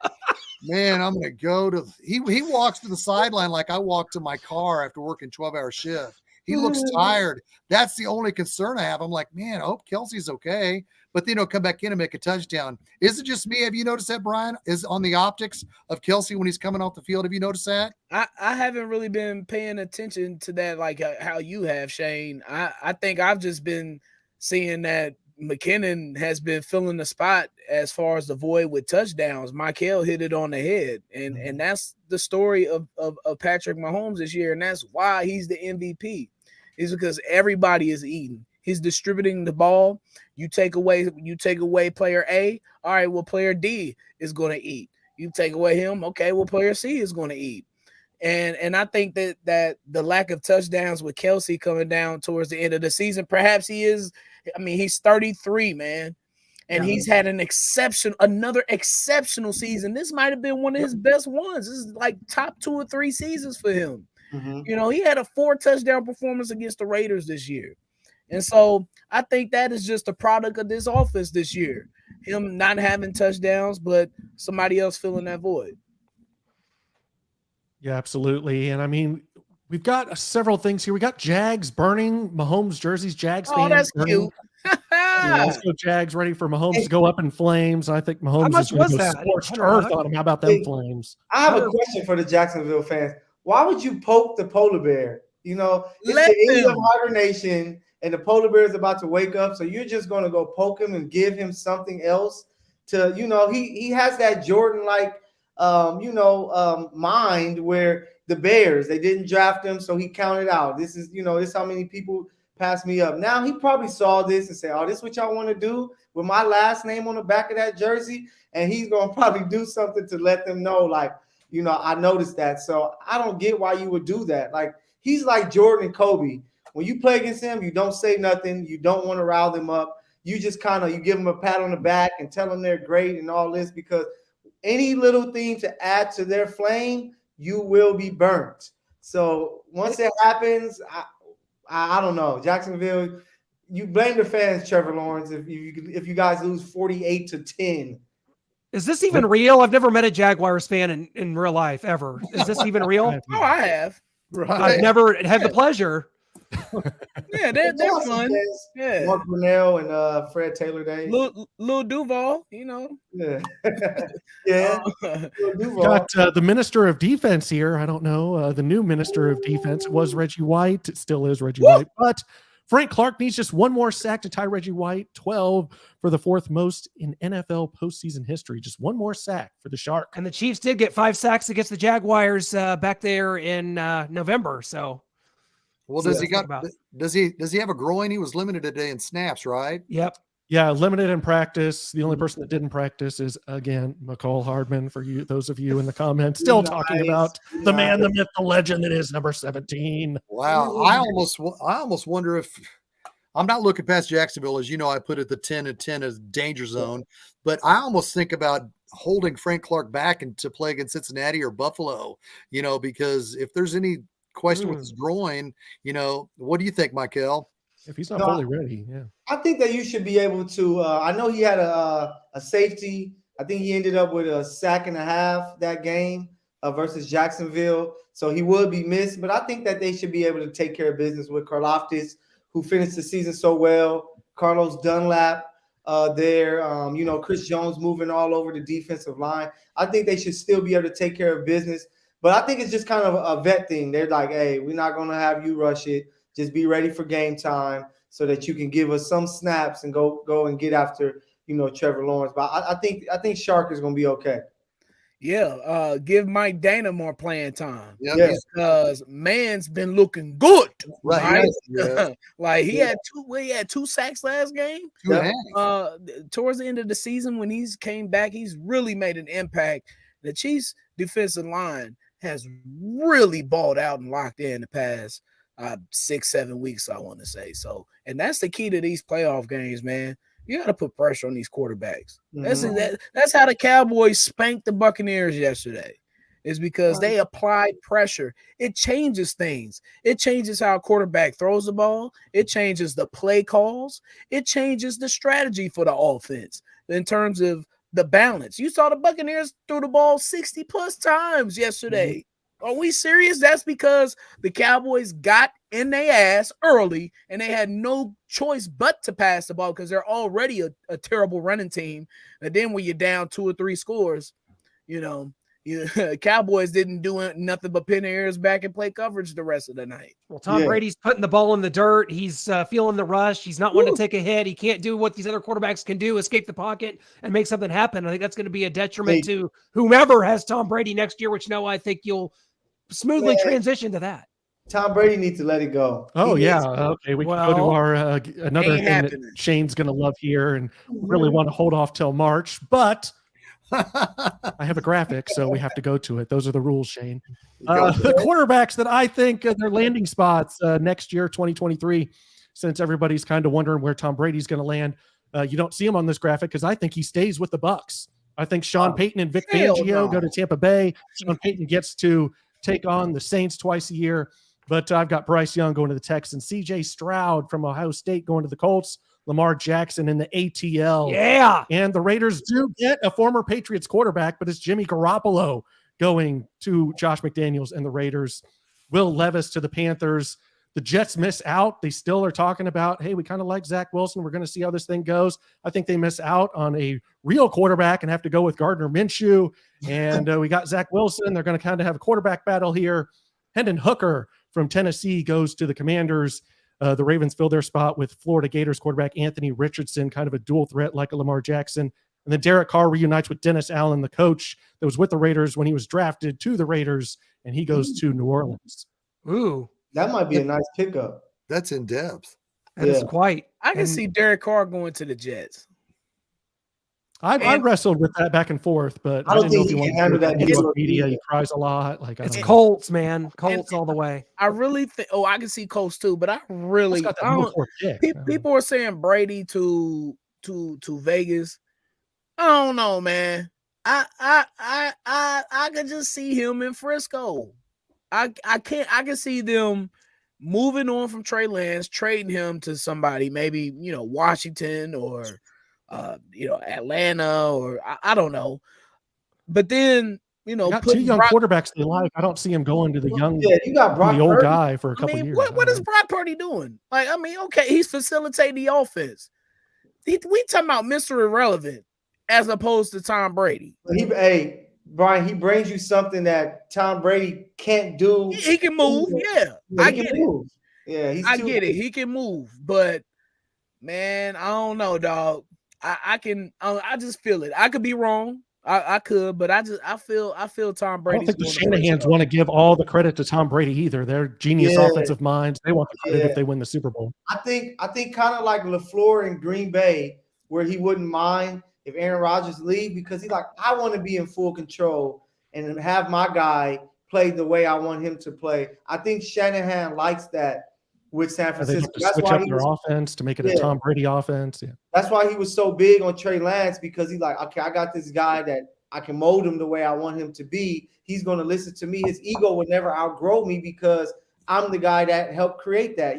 man, I'm going to go to – he walks to the sideline like I walk to my car after working 12-hour shift. He looks tired. That's the only concern I have. I'm like, man, I hope Kelce's okay. But then he'll come back in and make a touchdown. Is it just me? Have you noticed that, Brian? Is on the optics of Kelce when he's coming off the field? Have you noticed that? I haven't really been paying attention to that like how you have, Shane. I think I've just been seeing that McKinnon has been filling the spot as far as the void with touchdowns. Michael hit it on the head. And that's the story of Patrick Mahomes this year. And that's why he's the MVP. Is because everybody is eating. He's distributing the ball. You take away player A. All right, well, player D is going to eat. You take away him. Okay, well, player C is going to eat. And I think that the lack of touchdowns with Kelce coming down towards the end of the season, perhaps he is. I mean, he's 33, man, and he's had another exceptional season. This might have been one of his best ones. This is like top 2 or 3 seasons for him. Mm-hmm. You know, he had a 4 touchdown performance against the Raiders this year. And so I think that is just a product of this offense this year. Him not having touchdowns, but somebody else filling that void. Yeah, absolutely. And I mean, we've got several things here. We got Jags burning Mahomes jerseys. Jags fans. Oh, that's burning. cute. Yeah, let's go Jags, ready for Mahomes to go up in flames. I think Mahomes much is going was to go that? scorched I don't earth know. on him. How about them flames? I have a question for the Jacksonville fans. Why would you poke the polar bear? You know, it's Let the end them. of hibernation, and the polar bear is about to wake up. So you're just going to go poke him and give him something else to, you know, he has that Jordan-like, mind where the Bears, they didn't draft him, so he counted out. This is how many people passed me up. Now he probably saw this and said, oh, this is what y'all want to do with my last name on the back of that jersey. And he's going to probably do something to let them know, like, you know, I noticed that. So I don't get why you would do that. Like, he's like Jordan and Kobe. When you play against him, you don't say nothing. You don't want to rile them up. You just you give them a pat on the back and tell them they're great and all this, because any little thing to add to their flame, you will be burnt. So once it happens, I don't know. Jacksonville, you blame the fans, Trevor Lawrence, if you guys lose 48-10. Is this even real? I've never met a Jaguars fan in real life ever. Is this even real? Oh, I have. Right. I've never had the pleasure. Yeah, they're fun. Fans, Yeah. Mark Brunell and Fred Taylor Day. Lil Duval, you know. Yeah. Yeah. Lil Duval. Got the Minister of Defense here. I don't know. The new Minister of Defense was Reggie White. It still is Reggie White. But Frank Clark needs just one more sack to tie Reggie White, 12 for the 4th most in NFL postseason history. Just one more sack for the Shark. And the Chiefs did get 5 sacks against the Jaguars back there in November. So, Well, does he have a groin? He was limited today in snaps, right? yep. Yeah, limited in practice. The only person that didn't practice is, again, McCall Hardman, for you, those of you in the comments still talking about the man, the myth, the legend that is number 17. Wow. I almost wonder if I'm not looking past Jacksonville. As you know, I put it the 10 and 10 as danger zone, but I almost think about holding Frank Clark back and to play against Cincinnati or Buffalo, you know, because if there's any question with his groin, you know, what do you think, Michael? If he's not fully ready, yeah. I think that you should be able to. I know he had a safety. I think he ended up with a sack and a half that game versus Jacksonville. So he would be missed. But I think that they should be able to take care of business with Karlaftis, who finished the season so well. Carlos Dunlap, there. Chris Jones moving all over the defensive line. I think they should still be able to take care of business. But I think it's just kind of a vet thing. They're like, hey, we're not going to have you rush it. Just be ready for game time so that you can give us some snaps and go and get after, Trevor Lawrence. But I think Shark is going to be okay. Yeah, give Mike Dana more playing time. Yeah. Because man's been looking good. Right. Yeah. Like he had two sacks last game. Towards the end of the season when he's came back, he's really made an impact. The Chiefs defensive line has really balled out and locked in the past 6-7 weeks, I want to say. So, and that's the key to these playoff games, man. You got to put pressure on these quarterbacks. Mm-hmm. That's how the Cowboys spanked the Buccaneers yesterday. Is because they applied pressure. It changes things. It changes how a quarterback throws the ball. It changes the play calls. It changes the strategy for the offense in terms of the balance. You saw the Buccaneers threw the ball 60 plus times yesterday. Mm-hmm. Are we serious? That's because the Cowboys got in their ass early and they had no choice but to pass the ball because they're already a terrible running team. And then when you're down 2 or 3 scores, Cowboys didn't do nothing but pin their ears back and play coverage the rest of the night. Well, Tom Brady's putting the ball in the dirt. He's feeling the rush. He's not wanting to take a hit. He can't do what these other quarterbacks can do, escape the pocket and make something happen. I think that's going to be a detriment to whomever has Tom Brady next year, which I think you'll smoothly transition to that. Tom Brady needs to let it go. Oh, okay. We can go to our another thing that Shane's going to love here and really want to hold off till March, but I have a graphic, so we have to go to it. Those are the rules, Shane. The quarterbacks that I think their landing spots next year, 2023, since everybody's kind of wondering where Tom Brady's going to land. You don't see him on this graphic because I think he stays with the Bucs. I think Sean Payton and Vic Fangio go to Tampa Bay. Sean Payton gets to take on the Saints twice a year, but I've got Bryce Young going to the Texans, CJ Stroud from Ohio State going to the Colts, Lamar Jackson in the ATL. Yeah. And the Raiders do get a former Patriots quarterback, but it's Jimmy Garoppolo going to Josh McDaniels and the Raiders. Will Levis to the Panthers. The Jets miss out. They still are talking about, hey, we kind of like Zach Wilson. We're going to see how this thing goes. I think they miss out on a real quarterback and have to go with Gardner Minshew. And we got Zach Wilson. They're going to kind of have a quarterback battle here. Hendon Hooker from Tennessee goes to the Commanders. The Ravens fill their spot with Florida Gators quarterback Anthony Richardson, kind of a dual threat like a Lamar Jackson. And then Derek Carr reunites with Dennis Allen, the coach that was with the Raiders when he was drafted to the Raiders, and he goes to New Orleans. Ooh. That might be a nice pickup. That's in depth. That is quite. I can see Derek Carr going to the Jets. I wrestled with that back and forth, but I didn't know if he wanted to handle that media. He cries a lot. It's Colts, man. Colts all the way. I really think. Oh, I can see Colts too, but I really. People are saying Brady to Vegas. I don't know, man. I could just see him in Frisco. I can see them moving on from Trey Lance, trading him to somebody, maybe, Washington or, Atlanta or I don't know. But then, got 2 young quarterbacks they like. I don't see him going to the young, you got Brock the old Purdy guy for a couple years. What is Brock Purdy doing? Okay, he's facilitating the offense. We talking about Mr. Irrelevant as opposed to Tom Brady. Brian, he brings you something that Tom Brady can't do. He can move, I get it. Yeah, I get it. He can move, but man, I don't know, dog. I just feel it. I could be wrong. I could, but I feel Tom Brady. I don't think the Shanahans want to give all the credit to Tom Brady either. They're genius offensive minds. They want the credit if they win the Super Bowl. I think kind of like LaFleur in Green Bay, where he wouldn't mind if Aaron Rodgers leave because he's like, I want to be in full control and have my guy play the way I want him to play. I think Shanahan likes that with San Francisco. That's switch up their offense to make it a Tom Brady offense. Yeah. That's why he was so big on Trey Lance, because he's like, okay, I got this guy that I can mold him the way I want him to be. He's going to listen to me. His ego will never outgrow me because I'm the guy that helped create that.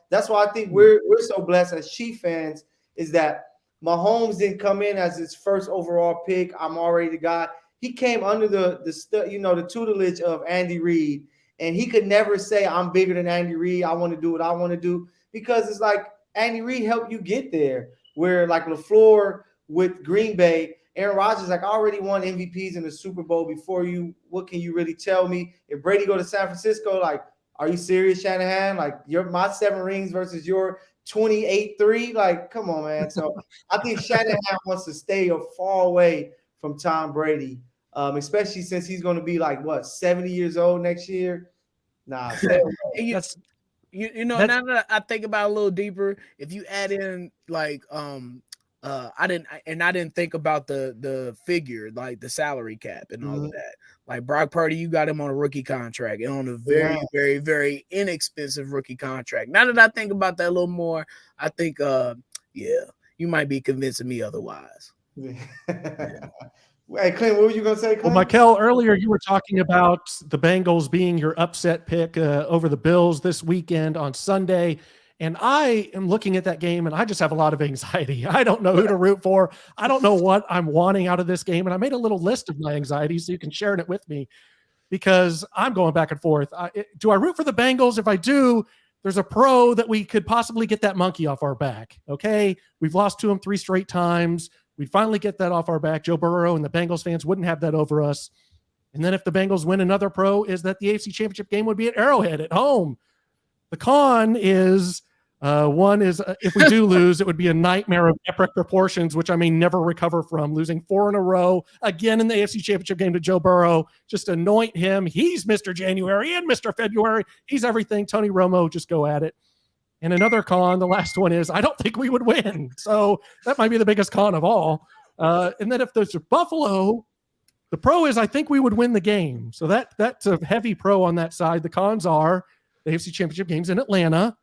That's why I think we're so blessed as Chief fans is that Mahomes didn't come in as his first overall pick. I'm already the guy. He came under the tutelage of Andy Reid, and he could never say I'm bigger than Andy Reid. I want to do what I want to do because it's like Andy Reid helped you get there. where like LaFleur with Green Bay, Aaron Rodgers, like I already won MVPs in the Super Bowl before you. What can you really tell me? If Brady go to San Francisco, like, are you serious, Shanahan? Like my 7 rings versus your 28-3? Like, come on, man. So I think Shanahan wants to stay far away from Tom Brady, especially since he's going to be like, what, 70 years old next year? Nah. That's now that I think about it a little deeper, if you add in like I didn't think about the figure, like the salary cap and all of that. Like Brock Purdy, you got him on a rookie contract and on a very, very, very inexpensive rookie contract. Now that I think about that a little more, I think you might be convincing me otherwise. Hey, Clint, what were you going to say, Clint? Well, Michael, earlier you were talking about the Bengals being your upset pick over the Bills this weekend on Sunday. And I am looking at that game, and I just have a lot of anxiety. I don't know who to root for. I don't know what I'm wanting out of this game. And I made a little list of my anxieties so you can share it with me, because I'm going back and forth. Do I root for the Bengals? If I do, there's a pro that we could possibly get that monkey off our back. Okay, we've lost to him 3 straight times. We'd finally get that off our back. Joe Burrow and the Bengals fans wouldn't have that over us. And then if the Bengals win another pro, is that the AFC Championship game would be at Arrowhead at home. The con is one is if we do lose, it would be a nightmare of epic proportions, which I may never recover from. Losing 4 in a row again in the AFC Championship game to Joe Burrow. Just anoint him. He's Mr. January and Mr. February. He's everything. Tony Romo, just go at it. And another con, the last one is I don't think we would win. So that might be the biggest con of all. And then if there's a Buffalo, the pro is I think we would win the game. So that's a heavy pro on that side. The cons are the AFC Championship games in Atlanta.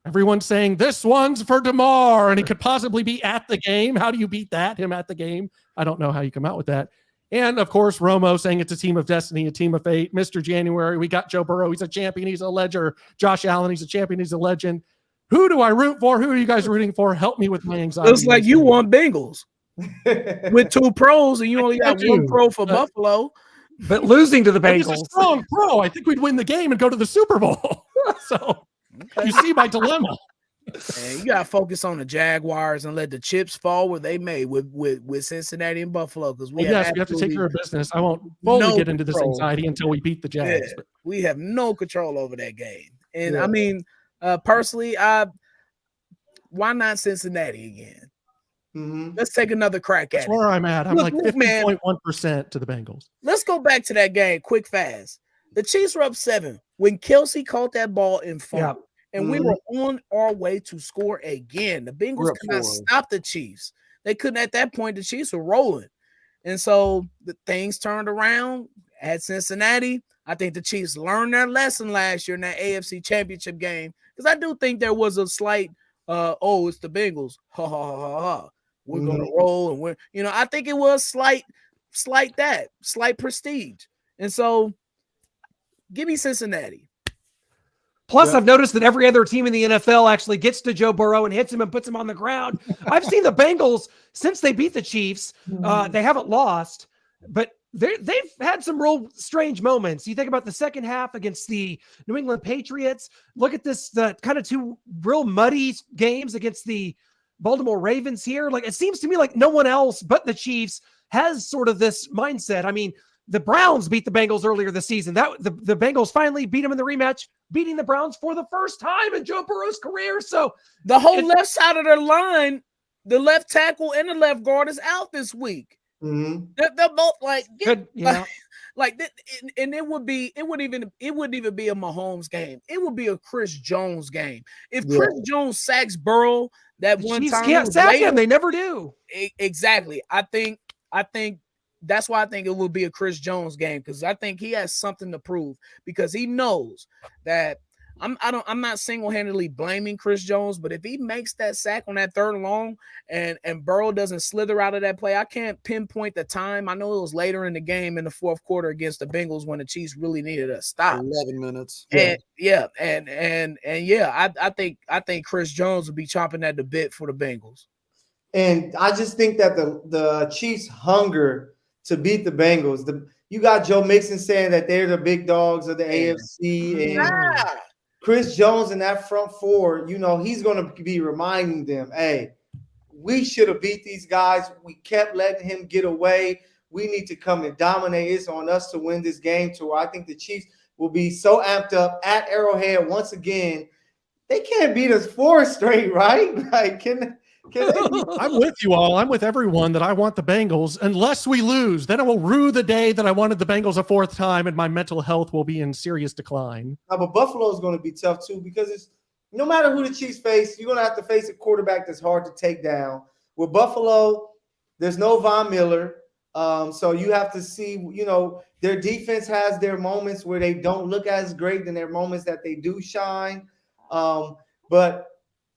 Everyone's saying this one's for DeMar and he could possibly be at the game. How do you beat that? Him at the game? I don't know how you come out with that. And of course, Romo saying it's a team of destiny, a team of fate. Mr. January, we got Joe Burrow. He's a champion. He's a ledger. Josh Allen, he's a champion. He's a legend. Who do I root for? Who are you guys rooting for? Help me with my anxiety. It's like you won Bengals with 2 pros and you only got 1 pro for Buffalo. But losing to the Bengals. It's a strong pro. I think we'd win the game and go to the Super Bowl. So you see my dilemma. And you got to focus on the Jaguars and let the chips fall where they may with Cincinnati and Buffalo. Because we have Yeah, we have no control over that game. And I mean, personally, why not Cincinnati again? Let's take another crack at it. That's where I'm at. I'm like 50.1% to the Bengals. Let's go back to that game quick, fast. The Chiefs were up 7 when Kelce caught that ball in front. And we were on our way to score again. The Bengals could not stop the Chiefs. They couldn't at that point. The Chiefs were rolling. And so the things turned around at Cincinnati. I think the Chiefs learned their lesson last year in that AFC Championship game. Because I do think there was a slight, it's the Bengals. Ha, ha, ha, ha, ha. We're going to roll. And I think it was slight prestige. And so give me Cincinnati. Plus, I've noticed that every other team in the NFL actually gets to Joe Burrow and hits him and puts him on the ground. I've seen the Bengals, since they beat the Chiefs, they haven't lost, but they've had some real strange moments. You think about the second half against the New England Patriots. Look at this, the kind of 2 real muddy games against the Baltimore Ravens here. Like, it seems to me like no one else but the Chiefs has sort of this mindset. I mean, the Browns beat the Bengals earlier this season. The Bengals finally beat them in the rematch, beating the Browns for the first time in Joe Burrow's career. So the whole left side of their line, the left tackle and the left guard is out this week. They're both and it wouldn't even be a Mahomes game. It would be a Chris Jones game. If Chris Jones sacks Burrow that one Chiefs time, can't sack him. They never do. Exactly. I think that's why I think it will be a Chris Jones game, because I think he has something to prove, because he knows that I'm not single-handedly blaming Chris Jones, but if he makes that sack on that 3rd and long and Burrow doesn't slither out of that play, I can't pinpoint the time. I know it was later in the game in the 4th quarter against the Bengals when the Chiefs really needed a stop. 11 minutes. And I think Chris Jones will be chomping at the bit for the Bengals. And I just think that the Chiefs' hunger to beat the Bengals. You got Joe Mixon saying that they're the big dogs of the AFC, and Chris Jones in that front 4, he's going to be reminding them, hey, we should have beat these guys. We kept letting him get away. We need to come and dominate. It's on us to win this game to where I think the Chiefs will be so amped up at Arrowhead once again. They can't beat us 4 straight, right? Like, can they? I'm with you all. I'm with everyone that I want the Bengals unless we lose. Then I will rue the day that I wanted the Bengals a 4th time and my mental health will be in serious decline. But Buffalo is going to be tough too because it's no matter who the Chiefs face, you're going to have to face a quarterback that's hard to take down. With Buffalo, there's no Von Miller. So you have to see, their defense has their moments where they don't look as great than their moments that they do shine. But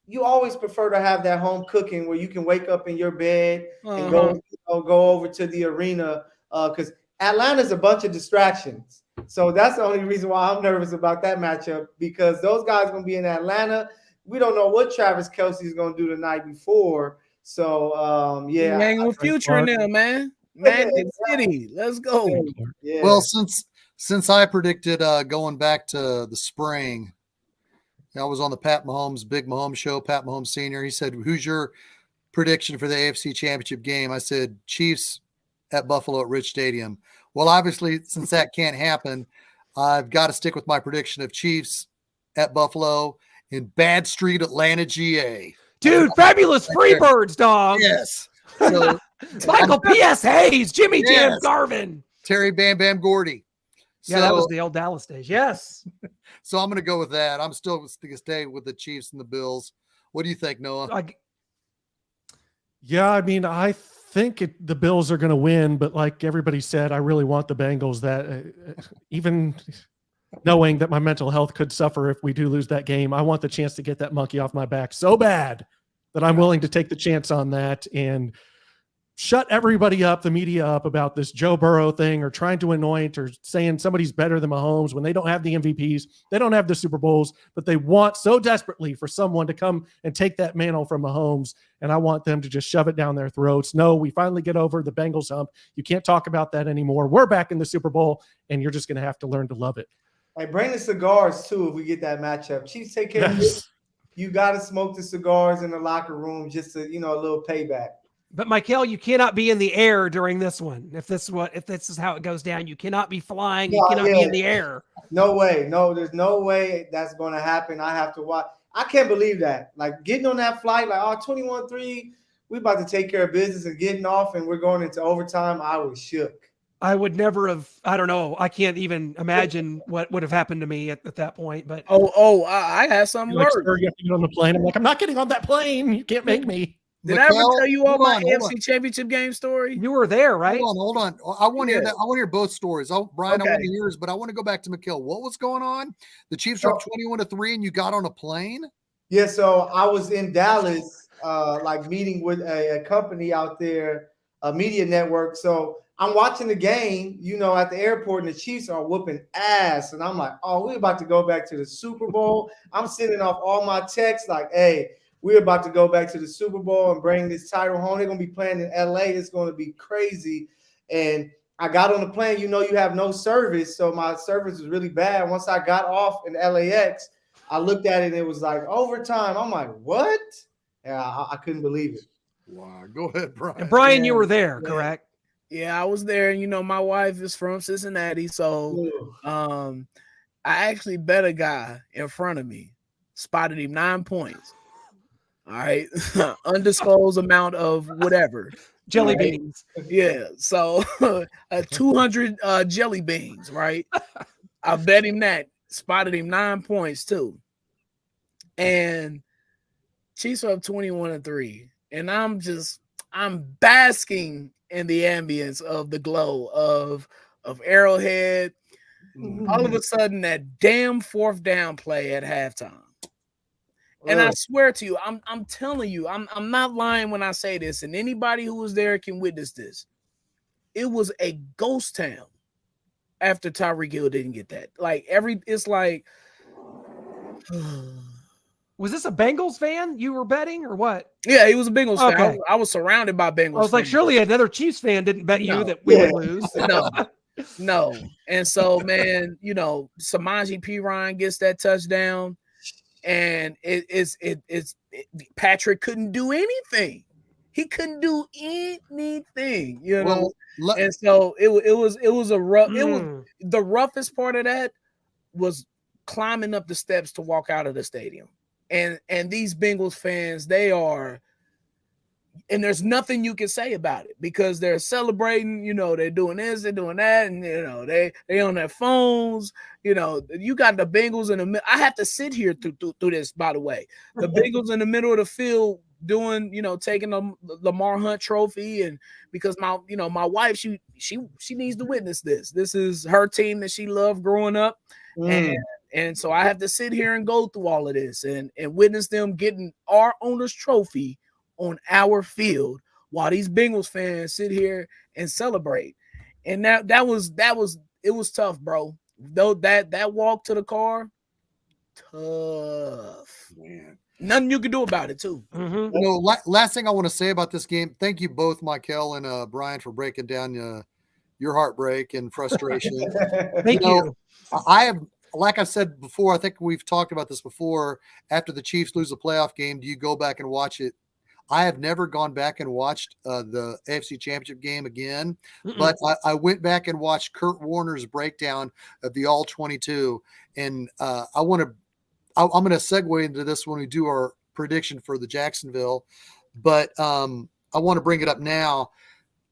you always prefer to have that home cooking where you can wake up in your bed and go over to the arena because Atlanta's a bunch of distractions. So that's the only reason why I'm nervous about that matchup because those guys are going to be in Atlanta. We don't know what Travis Kelce is going to do the night before. So, yeah. Hanging with Future in there, man. Magic City. Let's go. Yeah. Well, since I predicted going back to the spring, I was on the Pat Mahomes, Big Mahomes show, Pat Mahomes Sr. He said, who's your prediction for the AFC Championship game? I said, Chiefs at Buffalo at Rich Stadium. Well, obviously, since that can't happen, I've got to stick with my prediction of Chiefs at Buffalo in Bad Street, Atlanta, GA. Dude, fabulous Freebirds, dog. Yes. So, Michael P.S. Hayes, Jimmy Jam Garvin. Terry Bam Bam Gordy. Yeah, that was the old Dallas days. Yes. So I'm going to go with that. I'm still going to stay with the Chiefs and the Bills. What do you think, Noah? I mean, I think the Bills are going to win, but like everybody said, I really want the Bengals. That even knowing that my mental health could suffer if we do lose that game, I want the chance to get that monkey off my back so bad that I'm willing to take the chance on that and shut everybody up, the media up about this Joe Burrow thing or trying to anoint or saying somebody's better than Mahomes when they don't have the MVPs, they don't have the Super Bowls, but they want so desperately for someone to come and take that mantle from Mahomes. And I want them to just shove it down their throats. No, we finally get over the Bengals hump. You can't talk about that anymore. We're back in the Super Bowl and you're just going to have to learn to love it. Hey, bring the cigars too if we get that matchup. Chiefs take care of it. You got to smoke the cigars in the locker room just to, a little payback. But Michael, you cannot be in the air during this one. If this is how it goes down, you cannot be flying. You cannot be in the air. No way. No, there's no way that's going to happen. I have to watch. I can't believe that. Like getting on that flight, like 21-3, we about to take care of business and getting off, and we're going into overtime. I was shook. I would never have. I don't know. I can't even imagine what would have happened to me at that point. But I had some work. You have to get on the plane. I'm like, I'm not getting on that plane. You can't make me. Did I ever tell you all my AFC Championship game story? You were there, right? Hold on. I want to hear that. I want to hear both stories. Brian, I want to hear yours, but I want to go back to Mikhail. What was going on? The Chiefs were up 21-3, and you got on a plane? Yeah. So I was in Dallas, meeting with a company out there, a media network. So I'm watching the game, at the airport, and the Chiefs are whooping ass, and I'm like, oh, we're about to go back to the Super Bowl. I'm sending off all my texts like, hey. We're about to go back to the Super Bowl and bring this title home. They're going to be playing in LA. It's going to be crazy. And I got on the plane. You have no service. So my service was really bad. Once I got off in LAX, I looked at it and it was like overtime. I'm like, what? Yeah, I couldn't believe it. Wow. Go ahead, Brian. And Brian, you were there, correct? Yeah, I was there. And, my wife is from Cincinnati. So I actually bet a guy in front of me, spotted him 9 points. All right. Undisclosed amount of whatever. Jelly beans. Yeah. So 200 jelly beans, right? I bet him that. Spotted him 9 points too. And Chiefs are up 21-3. And I'm basking in the ambience of the glow of Arrowhead. All of a sudden, that damn 4th down play at halftime. And I swear to you, I'm telling you, I'm not lying when I say this, and anybody who was there can witness this. It was a ghost town after Tyreek Hill didn't get that. It's like was this a Bengals fan you were betting or what? Yeah, he was a Bengals fan. I was surrounded by Bengals. I was like, surely another Chiefs fan didn't bet you that we would lose. No. And so, man, Samaje Perine gets that touchdown. And it's Patrick couldn't do anything. He couldn't do anything, you know. Well, And so it was a rough. It was Mm. the roughest part of that was climbing up the steps to walk out of the stadium. And these Bengals fans, they are, and there's nothing you can say about it because they're celebrating, you know, they're doing this, they're doing that, and you know, they on their phones, you know, you got the Bengals in the middle. I have to sit here through this, by the way. The Bengals in the middle of the field doing, you know, taking the Lamar Hunt trophy, and because my wife, she needs to witness this. This is her team that she loved growing up. And so I have to sit here and go through all of this and witness them getting our owner's trophy on our field while these Bengals fans sit here and celebrate. And that was tough, bro. Though that walk to the car, tough. Man. Nothing you can do about it, too. Mm-hmm. You know, last thing I want to say about this game, thank you both, Michael and Brian, for breaking down your heartbreak and frustration. Thank you. I have, like I said before, I think we've talked about this before. After the Chiefs lose a playoff game, do you go back and watch it? I have never gone back and watched the AFC Championship game again, but I went back and watched Kurt Warner's breakdown of the All-22, and I'm going to segue into this when we do our prediction for the Jacksonville, but I want to bring it up now.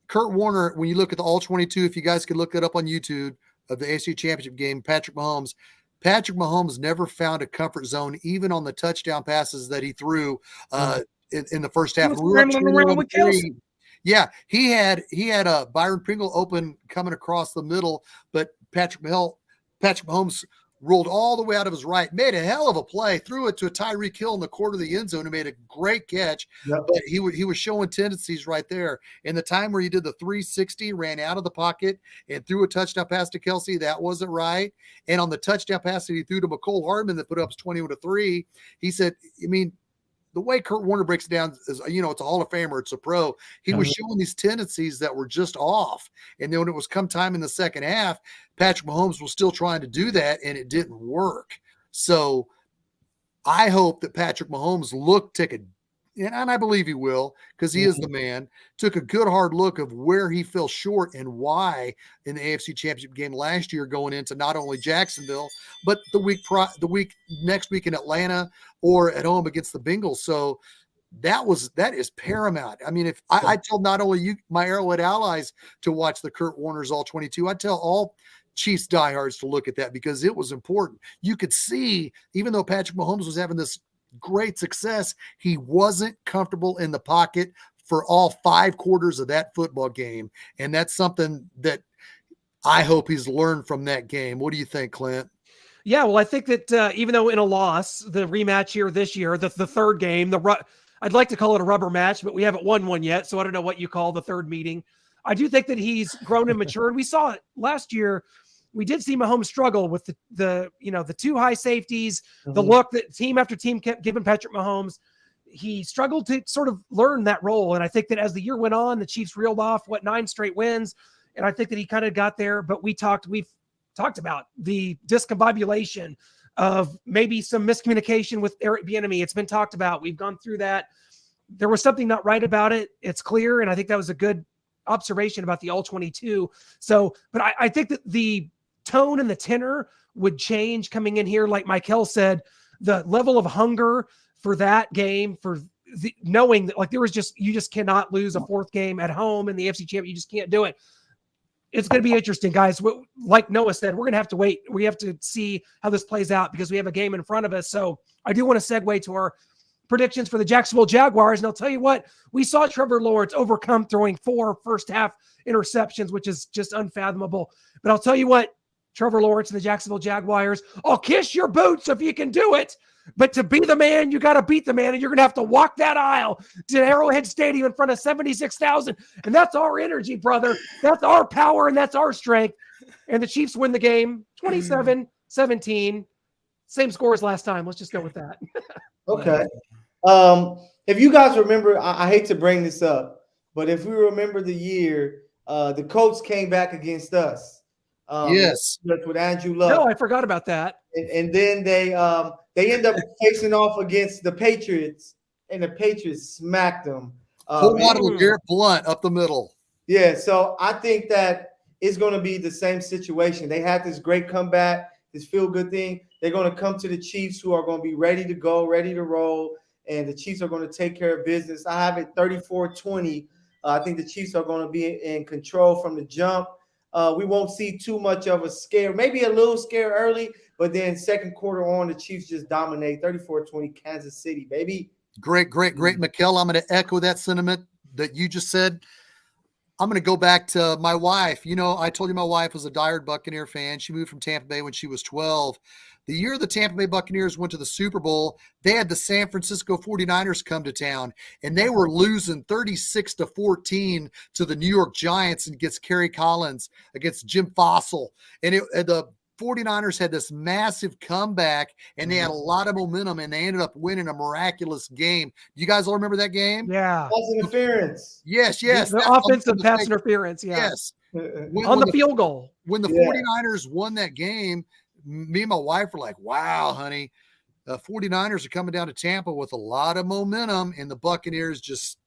Kurt Warner, when you look at the All-22, if you guys could look it up on YouTube, of the AFC Championship game, Patrick Mahomes never found a comfort zone, even on the touchdown passes that he threw in the first half. He was scrambling around with Kelce. Yeah, he had Byron Pringle open coming across the middle, but Patrick Mahomes rolled all the way out of his right, made a hell of a play, threw it to a Tyreek Hill in the corner of the end zone and made a great catch. Yep. But he was showing tendencies right there. In the time where he did the 360, ran out of the pocket and threw a touchdown pass to Kelce, that wasn't right. And on the touchdown pass that he threw to McCole Hardman that put up 21-3, he said, I mean, the way Kurt Warner breaks it down is, you know, it's a Hall of Famer, it's a pro. He was showing these tendencies that were just off. And then when it was come time in the second half, Patrick Mahomes was still trying to do that, and it didn't work. So I hope that Patrick Mahomes and I believe he will, because he is the man, took a good hard look of where he fell short and why in the AFC Championship game last year, going into not only Jacksonville, but the next week in Atlanta or at home against the Bengals. So that is paramount. I mean, if I tell not only you, my Arrowhead allies, to watch the Kurt Warner's All-22, I tell all Chiefs diehards to look at that because it was important. You could see, even though Patrick Mahomes was having this great success, he wasn't comfortable in the pocket for all 5 quarters of that football game. And that's something that I hope he's learned from that game. What do you think, Clint? Yeah, well, I think that even though in a loss, the rematch here this year, the third game, I'd like to call it a rubber match, but we haven't won one yet, so I don't know what you call the third meeting. I do think that he's grown and matured. We saw it last year. We did see Mahomes struggle with the 2 high safeties, the look that team after team kept giving Patrick Mahomes. He struggled to sort of learn that role. And I think that as the year went on, the Chiefs reeled off 9 straight wins. And I think that he kind of got there, but we've talked about the discombobulation of maybe some miscommunication with Eric Bieniemy. It's been talked about. We've gone through that. There was something not right about it. It's clear. And I think that was a good observation about the All-22. So, but I think that the tone and the tenor would change coming in here. Like Michael said, the level of hunger for that game, for knowing that like you just cannot lose a 4th game at home in the AFC Championship. You just can't do it. It's going to be interesting, guys. Like Noah said, we're going to have to wait. We have to see how this plays out because we have a game in front of us. So I do want to segue to our predictions for the Jacksonville Jaguars. And I'll tell you what, we saw Trevor Lawrence overcome throwing 4 first-half interceptions, which is just unfathomable. But I'll tell you what, Trevor Lawrence and the Jacksonville Jaguars, I'll kiss your boots if you can do it. But to be the man, you got to beat the man, and you're going to have to walk that aisle to Arrowhead Stadium in front of 76,000. And that's our energy, brother. That's our power, and that's our strength. And the Chiefs win the game 27-17. Same score as last time. Let's just go with that. Okay. If you guys remember, I hate to bring this up, but if we remember the year, the Colts came back against us. Yes, with Andrew Luck. No, I forgot about that. And then they end up facing off against the Patriots, and the Patriots smacked them. Full bottle of Garrett Blunt up the middle. Yeah, so I think that it's going to be the same situation. They had this great comeback, this feel-good thing. They're going to come to the Chiefs, who are going to be ready to go, ready to roll, and the Chiefs are going to take care of business. I have it 34-20. I think the Chiefs are going to be in control from the jump. We won't see too much of a scare, maybe a little scare early, but then second quarter on, the Chiefs just dominate 34-20 Kansas City, baby. Great, Mikkel. I'm going to echo that sentiment that you just said. I'm going to go back to my wife. You know, I told you my wife was a diehard Buccaneer fan. She moved from Tampa Bay when she was 12. The year the Tampa Bay Buccaneers went to the Super Bowl, they had the San Francisco 49ers come to town, and they were losing 36-14 to the New York Giants against Kerry Collins, against Jim Fossil. And the 49ers had this massive comeback, and they had a lot of momentum, and they ended up winning a miraculous game. You guys all remember that game? Yeah. Pass interference. Yes. The offensive pass interference. Yeah. Yes. On the field goal. When the 49ers won that game, me and my wife were like, wow, honey, the 49ers are coming down to Tampa with a lot of momentum, and the Buccaneers just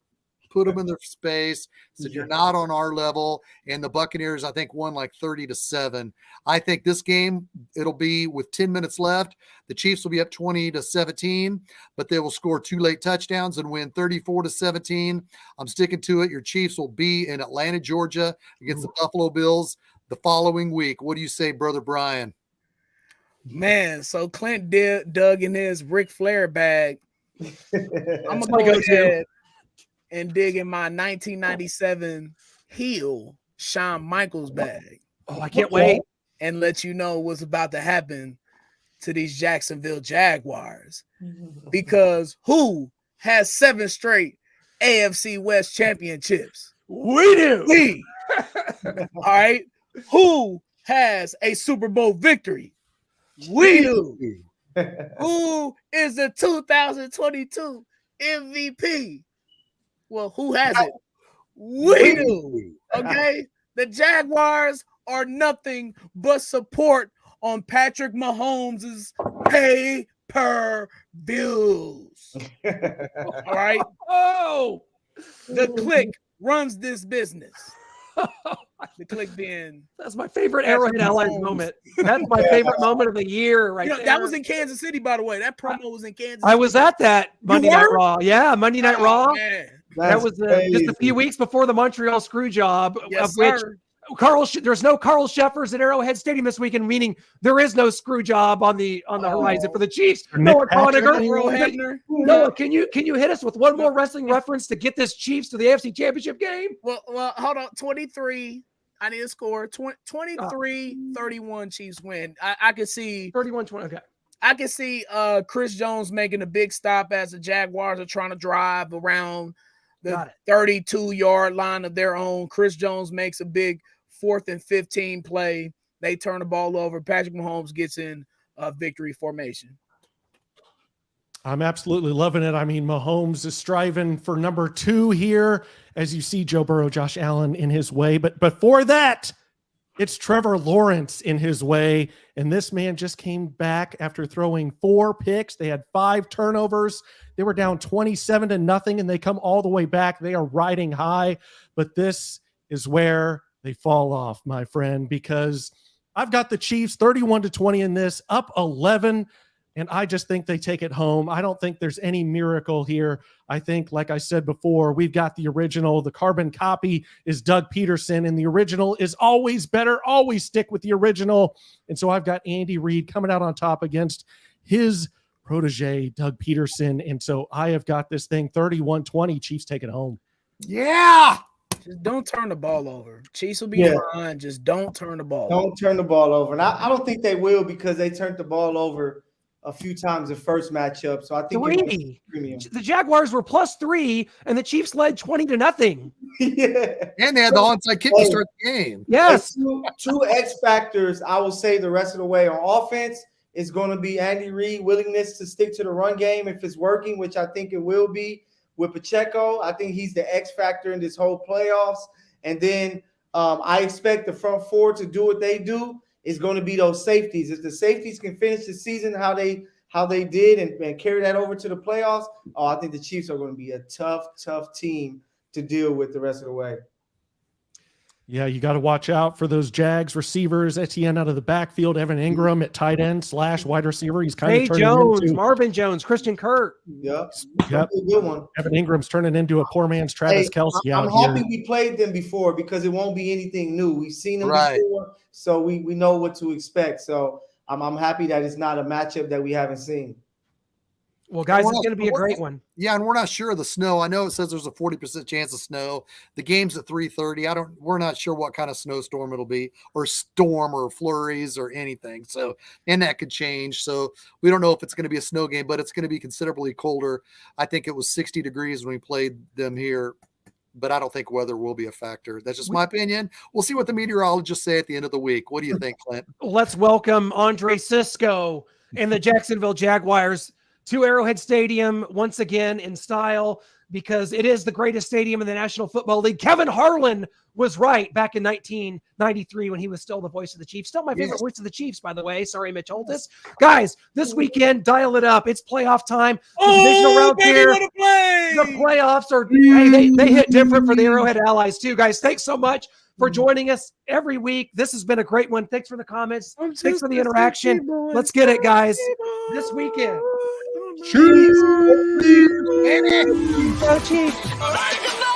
put them in their space, said you're not on our level, and the Buccaneers, I think, won like 30-7. I think this game, it'll be with 10 minutes left. The Chiefs will be up 20-17, but they will score 2 late touchdowns and win 34-17. I'm sticking to it. Your Chiefs will be in Atlanta, Georgia against the Buffalo Bills the following week. What do you say, Brother Brian? Man, so Clint dug in his Ric Flair bag. I'm going to go ahead and dig in my 1997 heel Shawn Michaels bag. Oh, I can't wait. And let you know what's about to happen to these Jacksonville Jaguars. Because who has 7 straight AFC West championships? We do. We. All right. Who has a Super Bowl victory? We do. Who is the 2022 MVP? Well, who has it? We do. Okay. The Jaguars are nothing but support on Patrick Mahomes' pay-per-views. All right. Oh, the click runs this business. The click being that's my favorite Arrowhead Allies moment. That's my favorite moment of the year, right there. That was in Kansas City, by the way. That promo was in Kansas City. I was at that Monday Night Raw. Yeah, Monday Night Raw. Man. That was just a few weeks before the Montreal screw job, yes, of which there's no Carl Sheffers at Arrowhead Stadium this weekend, meaning there is no screw job on the horizon for the Chiefs. Noah can you hit us with one more wrestling reference to get this Chiefs to the AFC Championship game? Well, hold on. 23. I need a score. 23-31 Chiefs win. I can see 31-20. Okay. I can see Chris Jones making a big stop as the Jaguars are trying to drive around the 32-yard line of their own. Chris Jones makes a big 4th and 15 play. They turn the ball over. Patrick Mahomes gets in victory formation. I'm absolutely loving it. I mean, Mahomes is striving for number 2 here, as you see Joe Burrow, Josh Allen in his way. But before that, it's Trevor Lawrence in his way. And this man just came back after throwing 4 picks. They had 5 turnovers. They were down 27-0, and they come all the way back. They are riding high. But this is where they fall off, my friend, because I've got the Chiefs 31-20 in this, up 11. And I just think they take it home. I don't think there's any miracle here. I think, like I said before, we've got the original. The carbon copy is Doug Peterson, and the original is always better. Always stick with the original. And so I've got Andy Reid coming out on top against his protege, Doug Peterson. And so I have got this thing 31-20. Chiefs take it home. Yeah. Just don't turn the ball over. Chiefs will be fine. Just don't turn the ball over. Don't turn the ball over. And I don't think they will, because they turned the ball over a few times the first matchup. So I think the Jaguars were +3 and the Chiefs led 20-0. Yeah. And they had the onside kick to start the game. Yes. Two X factors, I will say, the rest of the way. On offense, it's going to be Andy Reid willingness to stick to the run game if it's working, which I think it will be with Pacheco. I think he's the X factor in this whole playoffs. And then I expect the front 4 to do what they do. Is going to be those safeties. If the safeties can finish the season how they did and carry that over to the playoffs, I think the Chiefs are going to be a tough team to deal with the rest of the way. Yeah, you got to watch out for those Jags receivers. Etienne out of the backfield, Evan Ingram at tight end / wide receiver. He's kind Zay of turning Jones, into Marvin Jones, Christian Kirk. Yep. Yep. A good one. Evan Ingram's turning into a poor man's Travis Kelce I'm out happy here. we played them before because it won't be anything new. We've seen them Right. before, so we know what to expect. So I'm happy that it's not a matchup that we haven't seen. Well, guys, it's going to be a great one. Yeah, and we're not sure of the snow. I know it says there's a 40% chance of snow. The game's at 3:30. We're not sure what kind of snowstorm it'll be, or storm, or flurries, or anything. So, and that could change. So we don't know if it's going to be a snow game, but it's going to be considerably colder. I think it was 60 degrees when we played them here, but I don't think weather will be a factor. That's just my opinion. We'll see what the meteorologists say at the end of the week. What do you think, Clint? Let's welcome Andre Cisco and the Jacksonville Jaguars to Arrowhead Stadium once again in style, because it is the greatest stadium in the National Football League. Kevin Harlan was right back in 1993 when he was still the voice of the Chiefs. Still my favorite voice of the Chiefs, by the way. Sorry, Mitch Holtis. Guys, this weekend, dial it up. It's playoff time. The divisional round here. The playoffs are they hit different for the Arrowhead Allies too, guys. Thanks so much for joining us every week. This has been a great one. Thanks for the comments. Thanks for the interaction. Let's get it, guys. This weekend. Chiefs! Go Chiefs!